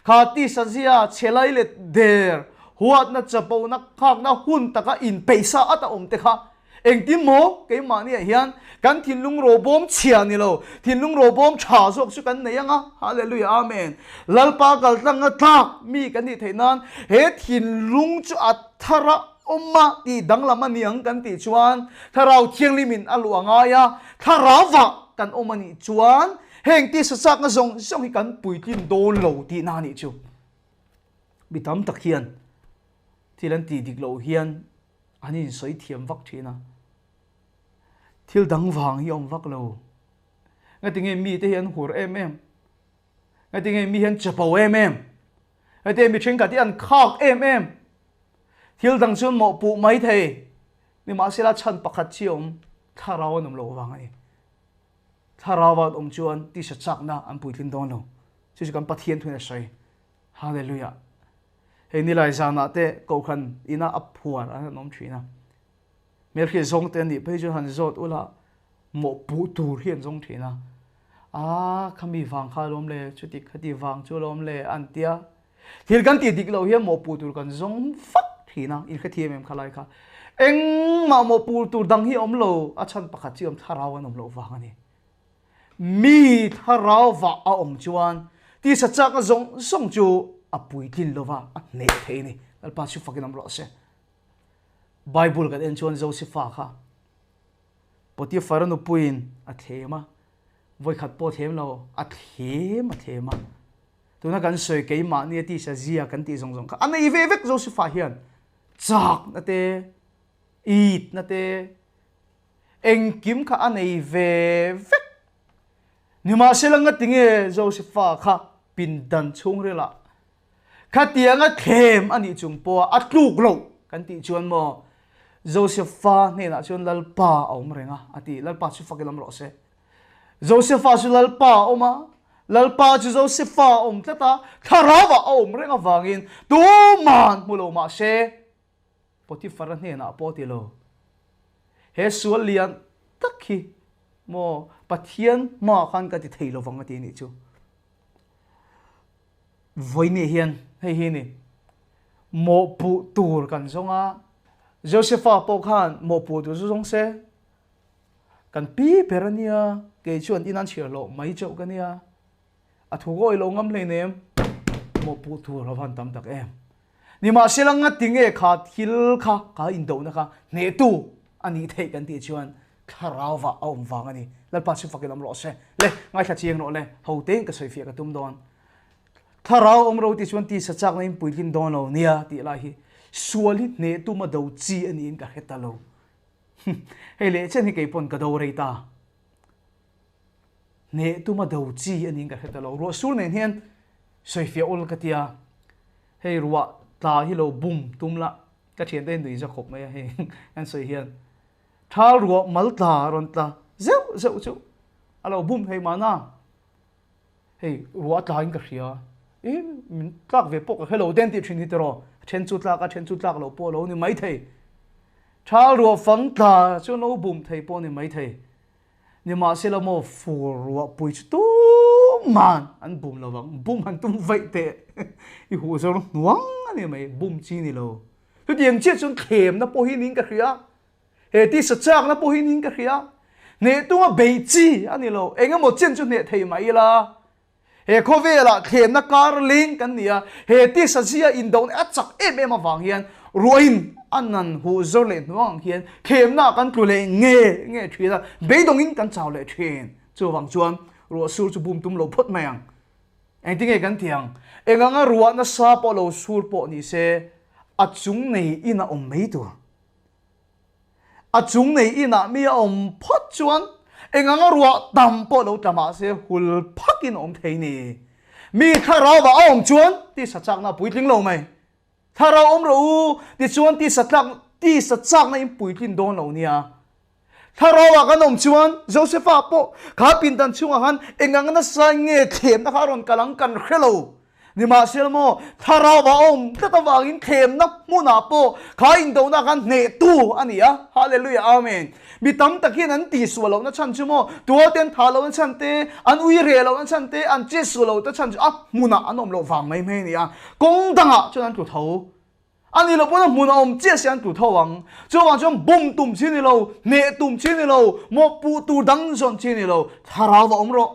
kha ti sa zia chelai le der huat na chapo na khak na hun taka in peisa ata omte kha engtim mo ke ma nia hian kan thinlung ro bom chia ni lo thinlung ro bom tha sok su kan nei anga hallelujah amen lalpa kal tang thak mi kan ni theinan he thinlung chu athara omma ti danglama niang kan ti chuan tharau thiang limin aluanga ya tharawa kan omani chuan heng ti sa sak nga zong hi kan puitin don lo ti na ni chu bitam tak hian thilan ti dik lo hian ani soi thiam vak thina thil dang wang hi om vak lo nga tinge mi te hian hur em nga tinge mi hian chapo em nga te mi thing ka ti an khak em thil dang chun mo pu mai thei ni ma sila chan pakhat chi om tharaw nom lo wang ai tharawa om chuan ti sa chak na an puitlin don lo chu kan pathian thuina sai hallelujah he ni lai zana te ko khan ina aphuar an nom thina mer khi zong te ni pe chu han zot ula mo pu tur hian zong thina khami wang kha lom le chuti khati wang chu lom le an tia thil kan ti dik lo hian mo pu tur kan zong fak thina in khathi mem khalai kha eng ma mo pu tur dang hi om lo a chan pakhat chi om tharaw an om lo wang ani mi tharaw wa a om chuan ti sa chak a zong chu apui tin lova a ne thei ni alpa chu fakin am ro se Bible kan en chuan Joseph kha Potiphar nu puin a thema voi khat po them lo a thema tuna kan soi ke ma ni ti sa zia kan ti zong kha anei ve vek Joseph hian chak na te eat na te engkim kha anei ve vek ni ma selanga tinge Joseph kha pindan chung rela khatianga them ani chungpo atluk lo kan ti chuan mo Joseph ne na chuan lalpa om renga ati lalpa chu fakilam ro se Joseph chu lalpa oma lalpa chu Joseph om tata tharawa om renga wangin tu man mulo ma se Potiphar ne na poti lo he sual lian takhi mo pathian ma khan ka ti theilo wanga ti ni chu voine hian hei hi ni mo pu tur kan zonga Joseph po khan mo pu tu zong se kan pi perania ke chuan inan chhir lo mai chau kania a thu goi lo ngam le nem mo pu tur hawan tam tak em ni ma selanga tinge kha thil kha ka in do na kha ne tu ani thei kan ti chuan tharawa om wang ani lalpa chu fakilam ro se le ngai kha chiang no le ho teng ka soi fia ka tum don tharaw omro ti chuan ti sa chak na in puikin don lo nia ti la hi suali ne tu ma do chi ani in ka heta lo he le chen hi ke pon ka do rei ta ne tu ma do chi ani in ka heta lo ro sur ne hian soi fia ol ka tia hei ruwa ta hi lo bum tum la ka thian te nui za khop mai he an soi hian thal ruwa mal ta ron ta zeu chu alo bum hei mana hei ruwa ta in ka hria min tlak ve pok hello den ti thin hitero then chu tlak lo po lo ni mai thei thal ro fang ta chu no bum thei po ni mai thei ni ma se lo mo fu ro pui chu man an bum lo wang bum han tum vai te i hu zo nuang ani mai bum chi ni lo tu dieng che chun khem na po hi ning ka khria he ti sa chak na po hi ning ka khria ne tu ma bei chi ani lo enga mo chen chu ne thei mai la he khovela them na karling kan nia he ti sajia in don achak em awang hian ruin anan hu zo le nuang hian them na kan tu le nge thina beidongin kan chaw le thin chu wang chuan ro sur chu bum tum lo phot mayang anh tiếng nghe kan tiang enganga ruwa na sa po lo sur po ni se achung nei ina om mei tu achung nei ina mi om phot chuan enganga ruwa tam po lo tama se hul phakin om thei ni mi thara wa om chuan ti sachak na puitling lo mai thara om ro ti chuan ti sachak na im puitlin don lo nia tharawa kan om chuan Josepha po kha pintan chunga han enganga na sa nge them na karon kalang kan khelo ni ma selmo tharawa om tatawangin them na muna po kha indo na kan ne tu ania hallelujah amen mi tam takin an ti sualo na chan chumo tuaten thalo an chante an ui re lo an chante an che sualo ta chan a muna anom lo wang mai mai nia kong danga chuan tu tho anh lo pona mun om chia sian tu thawang cho wang chom bum tum chin ni lo ne tum chin ni lo mo pu tu dang son chin ni lo thara wa om ro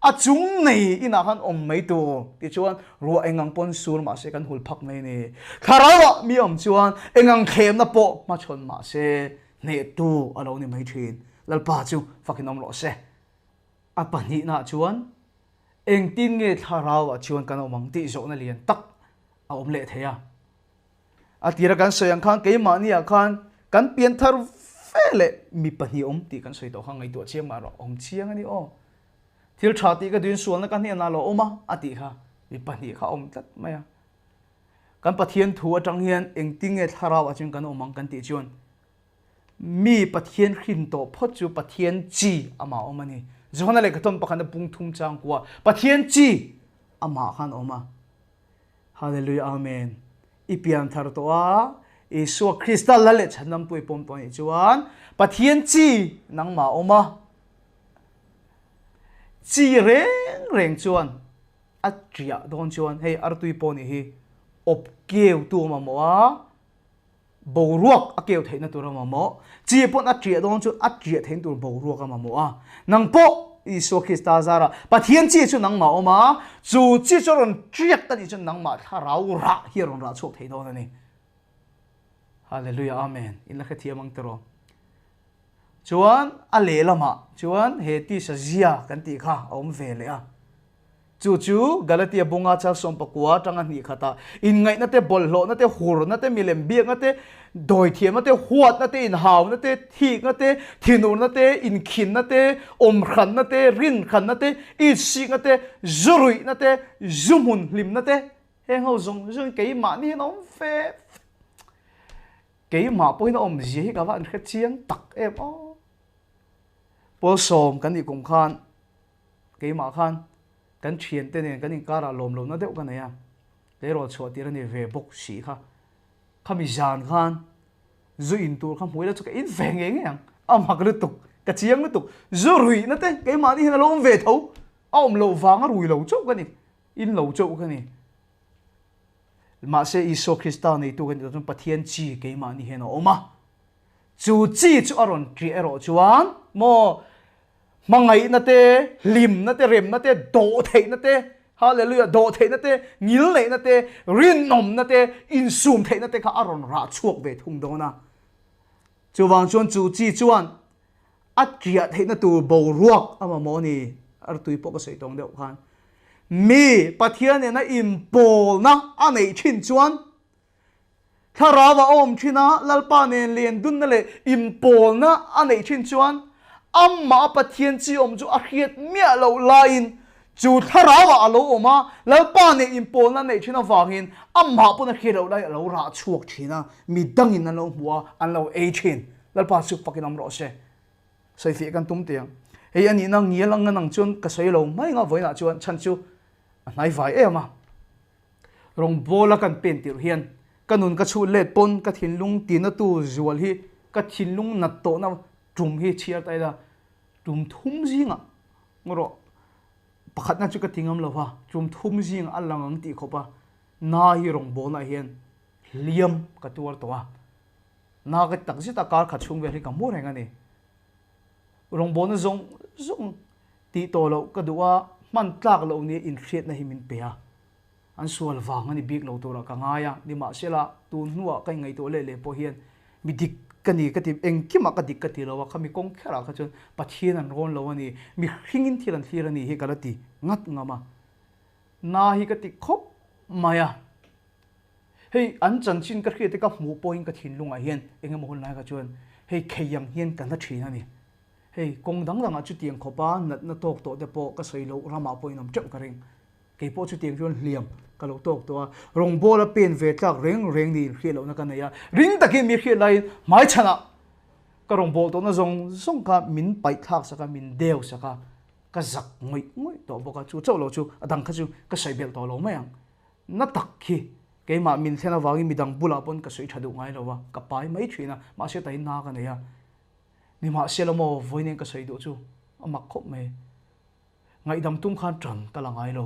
a chung nei ina han om mai tu ti chuan ro engang pon sur ma se kan hul phak mai ni thara wa mi om chuan engang khem na po ma chon ma se ne tu alo ni mai thin lal pa chu fakin om lo se a pani na chuan eng tin nge thara wa chuan kan omang ti zo na lian tak a om le theya atira kan soyang khan ke mani khan kan pian thar fele mi pani om ti kan soi to hang ai to che ma ro om chiang ani o thil tha ti ka din sual na kan he na lo oma ati kha mi pani kha om tat maya kan pathian thu atang hian engting e tharaw achim kan omang kan ti chuan mi pathian khin to phot chu pathian chi ama omani zona le katon pakhan pung thum chang kwa pathian chi ama khan oma hallelujah amen ipian thar toa Isu Krista lalet chanam pui pom pon chuan pathian chi nang ma oma chi reng chuan atria don chuan hei artui poni hi op keu tu ma moa boruak akeu theina tur ma mo chi pon atria don chu atria thein tur boruak ma moa nang po Isu Krista zara pathian chi chu nang ma oma chu chi choron triak ta ni chu nang ma tharau ra hiron ra chok thei don ani hallelujah amen in la khathia mang tero chuan a le lama chuan he ti sa zia kan ti kha om ve le a chu galatia bunga cha som pakwa tanga ni khata in ngai na te bol lo na te hur na te milem biak na te doi thiam na te huat na te in haw na te thik na te thinur na te in khin na te om khan na te rin khan na te i sik na te zurui na te zumun lim na te he ho zong ke ma ni nom fe cái mà bôi nó ôm gì các bạn khét chiang tắc em ó bố sôm cái gì cũng khan cái mà khan cái chuyện tên này cái gì cả là lồm nó đeo cái này à để rồi cho tiền này về bốc xí kha khăm giàn khan rồi in tu khăm muối là cho cái in về nghe nghe à mà cái tục cái chiang nó tục rồi nó thế cái mà đi là lồm về thấu ôm lầu vàng á rùi lầu chốc cái này in lầu chốc cái này mà sẽ Isu Krista này tu cái đó pathian chi cái mà ni heno oma chu chi chu aron tri ero chuan mo mangai na te lim na te rem na te do thei na te hallelujah do thei na te ngil nei na te rin nom na te in sum thei na te kha aron ra chuak ve thung do na chu wang chuan chu chi chuan atria thei na tu bo ruak ama mo ni ar tui po ka sei tong deuh khan mi pathian na impol na anei thin chuan tharawa om thina lalpa nen len dun na le impol na anei thin chuan amma pathian chi om chu a khiat mia lo lain chu tharawa alo oma lalpa ne impol na nei thina wangin amma puna khiro lai lo ra chuak thina mi dangin na lo hua an lo e thin lalpa su pakin am ro se sai fi kan tum tiang hei ani nang ngia lang nang chuan ka sei lo mai nga voina chuan chan chu nai vai ema rong bola kan pen tir hian kanun ka chu let pon ka thin lung tin na tu zual hi ka thin lung nat to na tum hi chiar tai da tum thum jinga ngoro pakhat na chu ka tingam lo wa tum thum jing alangang ti khopa na hi rong bona hian liam ka tuar to wa na ka tak ji ta kar kha chung ve hi ka mo renga ni rong bona zong ti to lo ka duwa man tlak lo ni in khriat na himin pe a an sual wang ani big lo to ra ka ngaya ni ma sela tu nuwa kai ngai to le po hian mi dik kani ka ti eng ki ma ka dik ka ti lo wa khami kong khara kha chon pathian an ron lo ani mi hringin thiran thirani hi kalati ngat ngama na hi ka ti khop maya hei an chan chin ka khriat ka mu point ka thin lunga hian engem hol na ka chon hei kheyang hian kan na thina ni hei kong dang dang a chu tiang khopa nat na tok to de po ka sei lo rama poinom chep ka ring ke po chu tiang jon hliam ka lo tok to rong bola pen ve tlak reng reng ni khri lo na ka na ya ring takin mi khri lai mai chana ka rong bol to na zong ka min pai thak saka min deu saka ka zak ngoi ngoi to bo ka chu chau lo chu adang kha chu ka sei bel to lo mayang na tak khi ke ma min thena wangi midang bula pon ka sei thadu ngai lo wa ka pai mai thina ma se tai na ka na ya ni ma se lo mo voinen ka sei do chu amak khop me ngai dam tum khan tran ka la ngai lo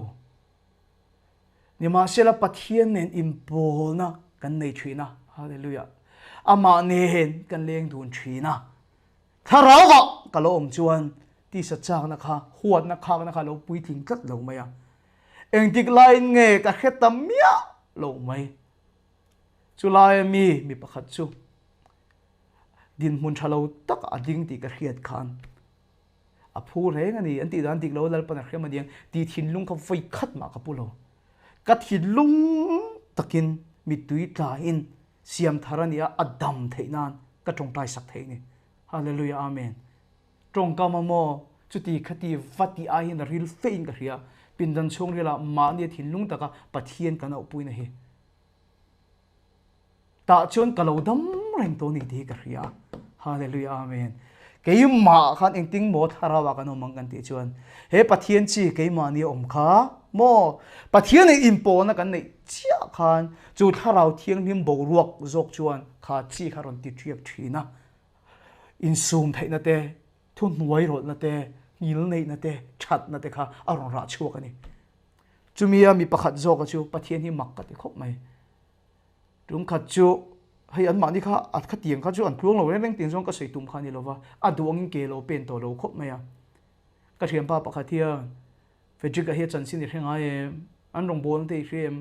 ni ma se la pathian nen impol na kan nei thina hallelujah ama ne hen kan leng dun thina tharau ga ka lo om chuan ti sa chang na kha huat na kha na kha lo pui thing kat lo maya eng tik line nge ka khetam mia lo mai chulai mi pakhat chu din mun thalo tak ading ti ka khiat khan a phu reng ani anti dan tik lo lal pan a khrem adiang ti thin lung ka foi khat ma ka pulo ka thin lung takin mi tui ta in siam tharania adam theinan ka tong tai sak theini hallelujah amen tong ka ma mo chuti khati vati a hin ril fein ka ria pindan chung rila ma ni thin lung taka pathian kana upui na hi ta chon kalodam reng to ni di ka ria hallelujah amen ke ma khan engting mo tharawa kan omang kan ti chuan he pathian chi ke ma ni om kha mo pathian ni impo na kan nei chia khan chu tharau thiang nim bo ruak zok chuan kha chi kharon ti thiak thina in sum theina te thun nuai rol na te ngil nei na te that na te kha aron ra chuak ani chumia mi pakhat zok chu pathian hi mak ka ti khop mai tum khat chu hay an ma ni kha at kha tiang kha chu an kluang lo reng ting jong ka sei tum kha ni lova a duang ke lo pen to lo khop mai a ka thiam pa pakhat thia fejik a he chan sin ni hrenga em an rong bol te hrem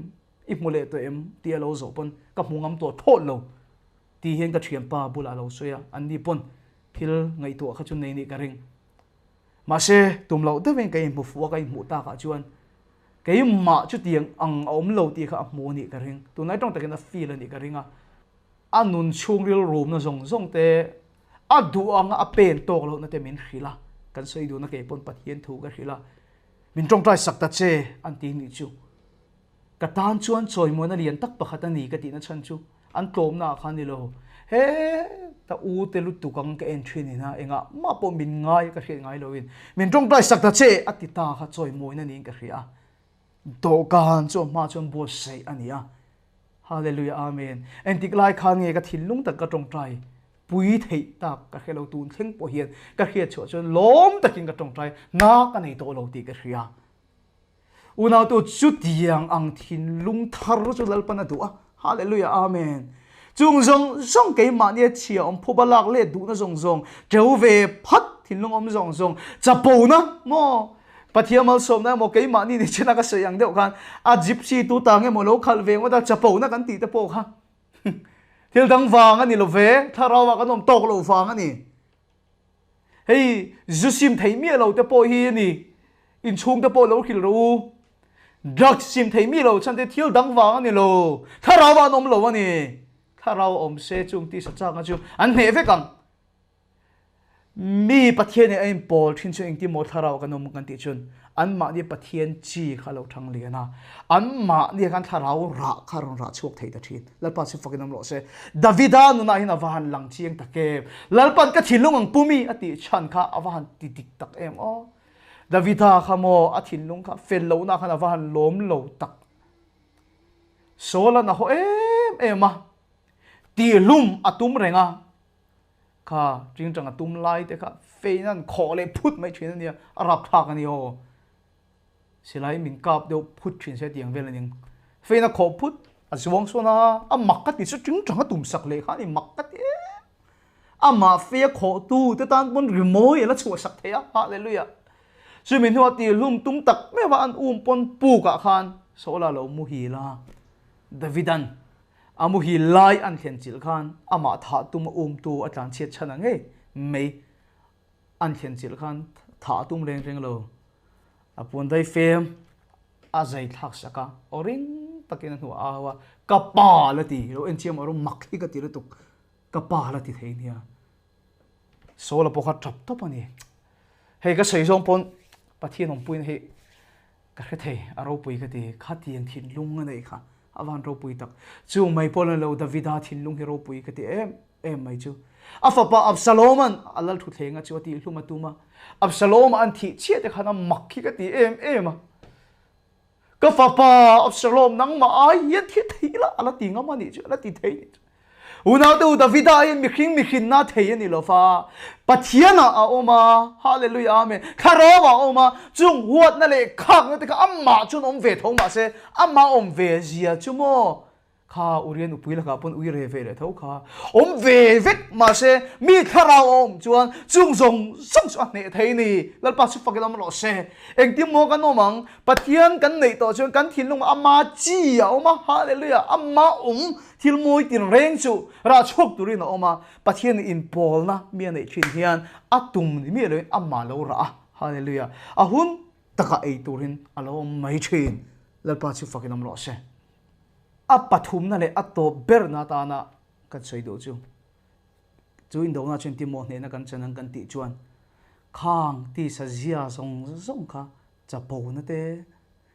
i mole to em ti lo zo pon ka mungam to thot lo ti hen ka thiam pa bula lo soya an ni pon thil ngai to kha chu nei ni ka ring ma se tum lo de wen ka im bu fu ka im mu ta ka chuan cái mà chút tiếng ang om lâu thì khá mua nị cái ring tụi nãy trong tất cả nó phi lên nị cái ring à anh nun chung real room nó zong te à du ang à pen to lo nó te min khila kan sei du nó cái pon pat hiền thu cái khila min trong trai sak ta che an ti ni chu ka tan chuan choi mo na lian tak pakhat ani ka ti na chan chu an tlom na khan ni lo he ta u te lu tu kang ka entry ni na enga ma po min ngai ka khel ngai lo in min trong trai sak ta che ati ta kha choi mo na ni ka khia do kan cho ma chon bo sei ania hallelujah amen en tik lai khan nge ka thil lung tak ka tong trai pui thei tak ka khelo tun thleng po hian ka khia cho chon lom takin ka tong trai na ka nei to lo ti ka khia unau tu chu tiang ang thin lung thar chu lal pana tu a hallelujah amen chung zong ke ma ne chia om phu balak le du na zong treu ve phat thin lung om zong chapo na mo pathiam al som na mo ke ma ni chena ka sayang deuh khan a gypsy tu tange mo lo khal ve ngoda chapo na kan ti te po kha thil dang wang ani lo ve tharawa kan om tok lo wang ani hei zusim thei mi lo te po hi ni in chung te po lo khil ro drug sim thei mi lo chan te thil dang wang ani lo tharawa nom lo ani tharaw om se chung ti sa chang chu an he ve kang mi pathian ai pol thin chu engti mo tharau kan om kan ti chun an ma ni pathian chi khalo thang liana an ma ni kan tharau ra kharon ra chuak thei ta thin lalpa si fakin am lo se davida nu na hin awan lang chiang take lalpan ka thilung ang pumi ati chan kha awan ti tik tak em o davida khamo a thilung kha fel lo na khan awan lom lo tak sola na ho em ma ti lum atum renga kha jing chang atum lai te kha feinan khole phut mai thin ania arap thak ani ho silai min kap deu phut thin se tiang vel aning feina kho phut azwang sona a makkat ti chu jing chang atum sak le kha ni makkat e ama fe kho tu te tan pon rimoi la chu sak thea hallelujah chu min hua ti lum tum tak me wa an pon pu ka khan so la lo mu hi la Davidan amu hi lai an thian chil khan ama tha tum tu atlan chet chana nge me an thian chil khan tha tum reng reng lo apun dai fem a zai thak saka oring takin hu awa kapa lati ro en chiam ro makhi ka ti tuk kapa lati thein ya so la pokha trap to pani hei ka sei song pon pathian ong puin he ka khe thei aro pui ka ti khati ang thin lung nei kha awan ro pui tak chu mai pon lo Davida thin lung he ro pui ka ti em mai chu afapa Absaloman alal thu thenga chu ti hluma tuma Absalom an thi che te khana makhi ka ti em ka fapa Absalom nang ma ai yen thi theila ala ti nga mani chu ala ti thei una tu Davida in mi khin na thei ni lo fa pathiana a oma hallelujah amen kharowa oma chung huat na le khak na te ka amma chun om ve thong ma se amma om ve zia chumo kha urian upui la ka pon ui re ve le tho kha om ve vek ma se mi khara om chuan chung zong sang ne thei ni lal pa su fakilam lo se eng ti mo kan omang pathian kan nei to chuan kan thin lung amma chi a oma hallelujah amma thil moi tin reng chu ra chok turin oma pathian in pol na mi nei thin hian atum ni mi le amma lo ra hallelujah ahun taka ei turin alo mai thin lal pa su fakilam lo se a pathum na le ato ber na ta na kan sei do chu in do na chen ti mo ne na kan chanang kan ti chuan khang ti sa zia zong kha cha po na te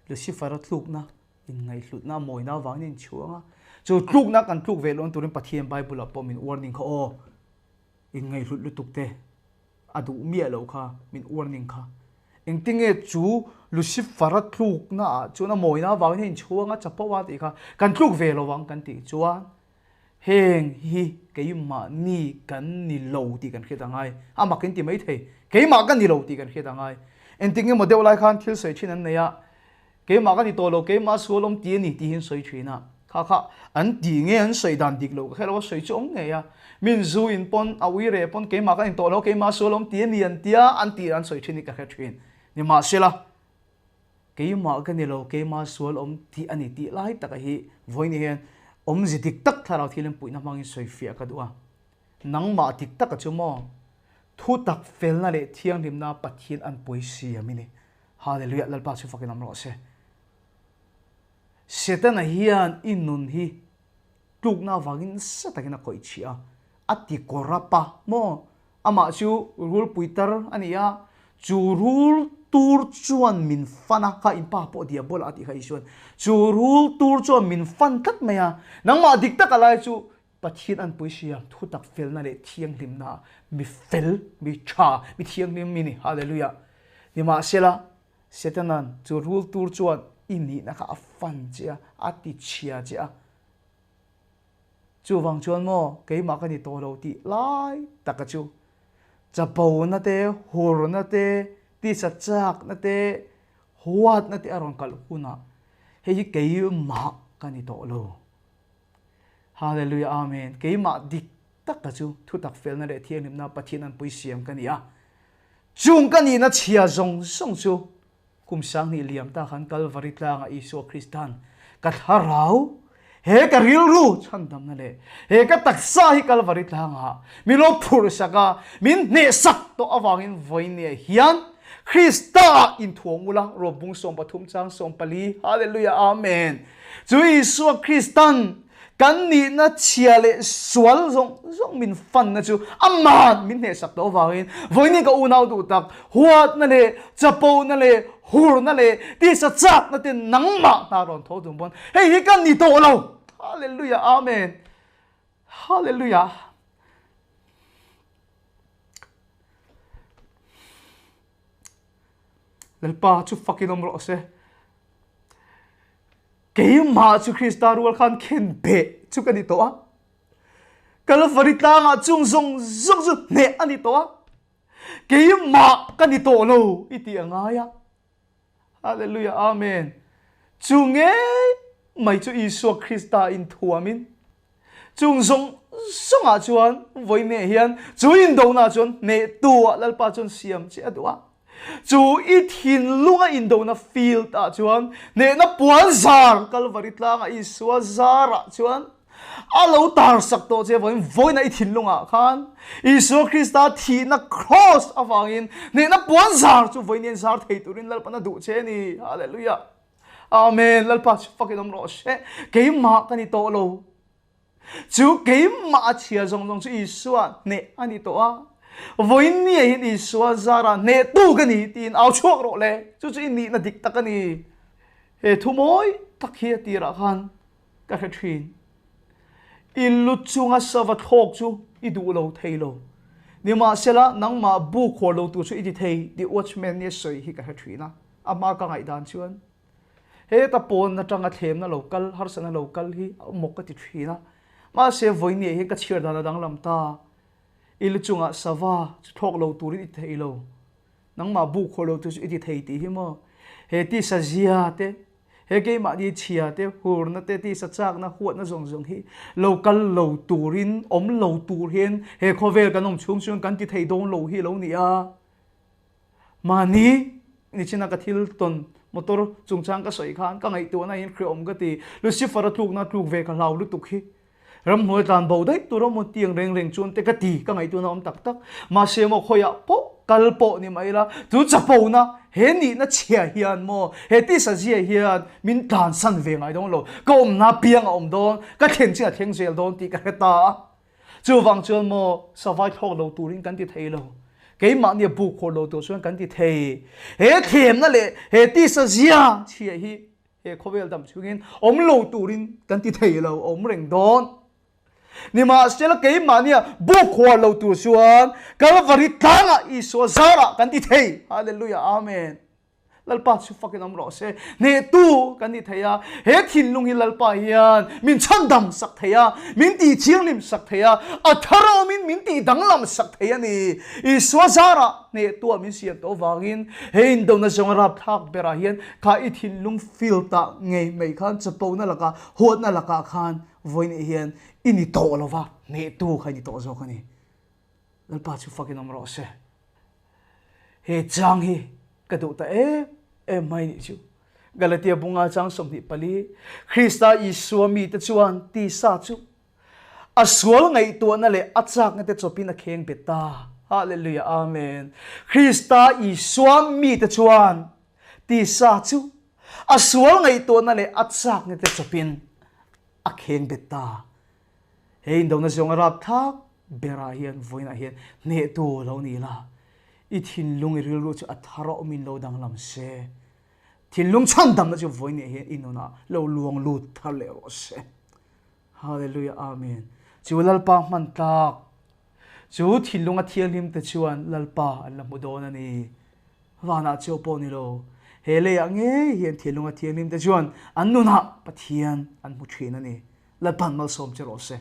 Lucifer thluk na in ngai hlut na moi na wang nin chuanga chu thluk na kan thluk ve lon turin pathian Bible a pom in warning kha o in ngai hlut lutuk te adu mi lo kha min warning kha eng tinge chu Lucifer thluk na chu na moi na wang nin chuanga cha po wa ti kha kan thluk ve lo wang kan ti chuan heng hi keima ni kan ni lo ti kan khetangai ama ken ti mai thei keima kan ni lo ti kan khetangai en tinge model lai khan thil sei thin an neya keima kan ni to lo keima solom ti ni ti hin sei thina kha an ti nge an sei dan dik lo khelo sei chong nge ya min zu in pon awi re pon keima kan to lo keima solom ti ni an tia an ti an sei thini ka khe thin ni ma sela keima kan ni lo keima solom ti ani ti lai ta ka hi voi ni hen om zi dik tak tharau thilen puina mangin soi fia ka duwa nang ma dik tak ka chumo thu tak fel na le thiang lim na pathin an poi si amini hallelujah lalpa su fakin amro se setan hian inun hi tuk na wangin sa takina koi chia ati korapa mo ama chu rul puitar ania chu rul tur chuan min fana ka impa po dia bol ati khai chuan chu rul tur chuan min fan kat maya nang ma dik tak alai chu pathin an puisia thu tak fel na le thiang lim na mi fel mi cha mi thiang lim mini hallelujah ni ma sela setanan chu rul tur chuan ini na ka fan chia ati chia chia chu wang chuan mo keima ka ni to lo ti lai taka chu chapo na te hur na te ti sa chak na te huat na te aron kal huna hei keima ka ni to lo hallelujah amen keima dik tak ka chu thu tak fel na le thiang nim na pathin an pui siam ka ni a chung ka ni na chia zong song chu kum sang ni liam ta khan Calvary tlang a Isu Kristan ka tharau he ka ril ru chan dam na le he ka taksa hi Calvary tlang ha mi lo phur saka min ne sak to awangin voi ne hian Krista in thuangula robung som pathum chang som pali hallelujah amen chu Isu Kristan kan ni na chiale sual zong min fan na chu aman min ne sak to awangin voi ni ka unau tu tak huat na le chapo na le hur na le ti sa chak na tin nang ma na ron tho dum bon hey hi kan ni to lo hallelujah amen hallelujah lalpa chu fucking omro se keima chu Krista rual khan khen be chu kan ni to a Calvary tanga chung zong ne ani to a keima kan ni to lo iti angaya hallelujah amen chunge mai chu Isu Krista in thuamin chung zong songa chuan voi ne hian chuin do na chuan ne tua lalpa chun siam che adwa chu I thin lunga in do na feel ta chuan ne na puan zar Calvary tlanga Isua zara chuan alo tar sak to che voina I thin lunga khan Isu Krista thi na cross awangin ne na puan zar chu voinin zar thei turin lalpana du che ni hallelujah amen lalpa fucking ro she ke ma kani to lo chu ke ma chia zong zong chu Isua ne ani to a voin ni hin Isua zara ne tu kani tin au chuak ro le chu chu ni na dik takani he thu moi takhia ti ra khan ka khathin ilu chunga savat khok chu idu lo thailo ni ma sela nang ma bu khor lo tu chu I thei the watchman ne soi hi ka thina ama ka ngai dan chuan he ta pon na tanga them na local har sana local hi mok ka ti thina ma se voini he ka chhir dana dang lam ta ilu chunga sawa thok lo tu ri thailo nang ma bu khor lo tu chu I thei ti hi mo he ti sajia te he ke ma di chia te hur na te ti sa chak na huat na zong zong hi local lo turin lo tur hian he khovel kanom chung chung kan ti thei dong lo hi lo ni a mani ni china ka thil ton motor chungchang ka soi khan ka ngai tu na in khre ka ti Lucifer tluk na tluk ve ka lau lu tuk hi ram hoi tan bo dai tu ro mo tiang reng reng chun te ka ti ka ngai tu na tak tak ma se mo khoya po kalpo ni mai la tu chapo na he ni na chia hian mo he ti sa zia hian min tan san ve ngai dong lo ko na piang don ka khen chia theng zel don ti ka ta chu wang chuan mo savai thok lo turin kan ti thei lo ke ma ni bu khor lo to chuan kan ti thei he them na le he ti sa zia chia hi he khovel dam chungin lo turin kan ti thei lo reng don ni ma sela ke ma ni bu khor lo tu chuan Calvary tlanga Isua zara kan ti thei hallelujah amen lalpa chu fucking ro se ne tu kan ni theya he thin lung hi lalpa hian min chandam sak theya min ti chianglim sak theya atharo min ti danglam sak theya ni Isua zara ne tu min sian to wangin he in do na song rap thak bera hian kha I thin lung feel ta ngei mai khan chapo na laka hot na laka khan voin hian ini to lova ne tu khai ni to zo khani lalpa chu fucking ro se he chang hi ka du ta mai ni chu Galatia bunga chang som ni pali Krista Isua mi te chuan ti sa chu aswal ngai tu na le achak na te chopina kheng beta hallelujah amen Krista Isua mi te chuan ti sa chu aswal ngai tu na le achak na te chopin a kheng beta he in do na zong rap thak bera hian voina hian ne tu lo ni la I thin lung ril ru chu atharo min lo dang lam se thin lung chan dam na chu voina hian inona lo luang lu thale ro se hallelujah amen chu lalpa man tak chu thin lunga thiang him te chuan lalpa an lam do na ni wana chu po ni lo hele ange hian thin lunga thiang him te chuan an nuna pathian an mu thina ni lalpan mal som che ro se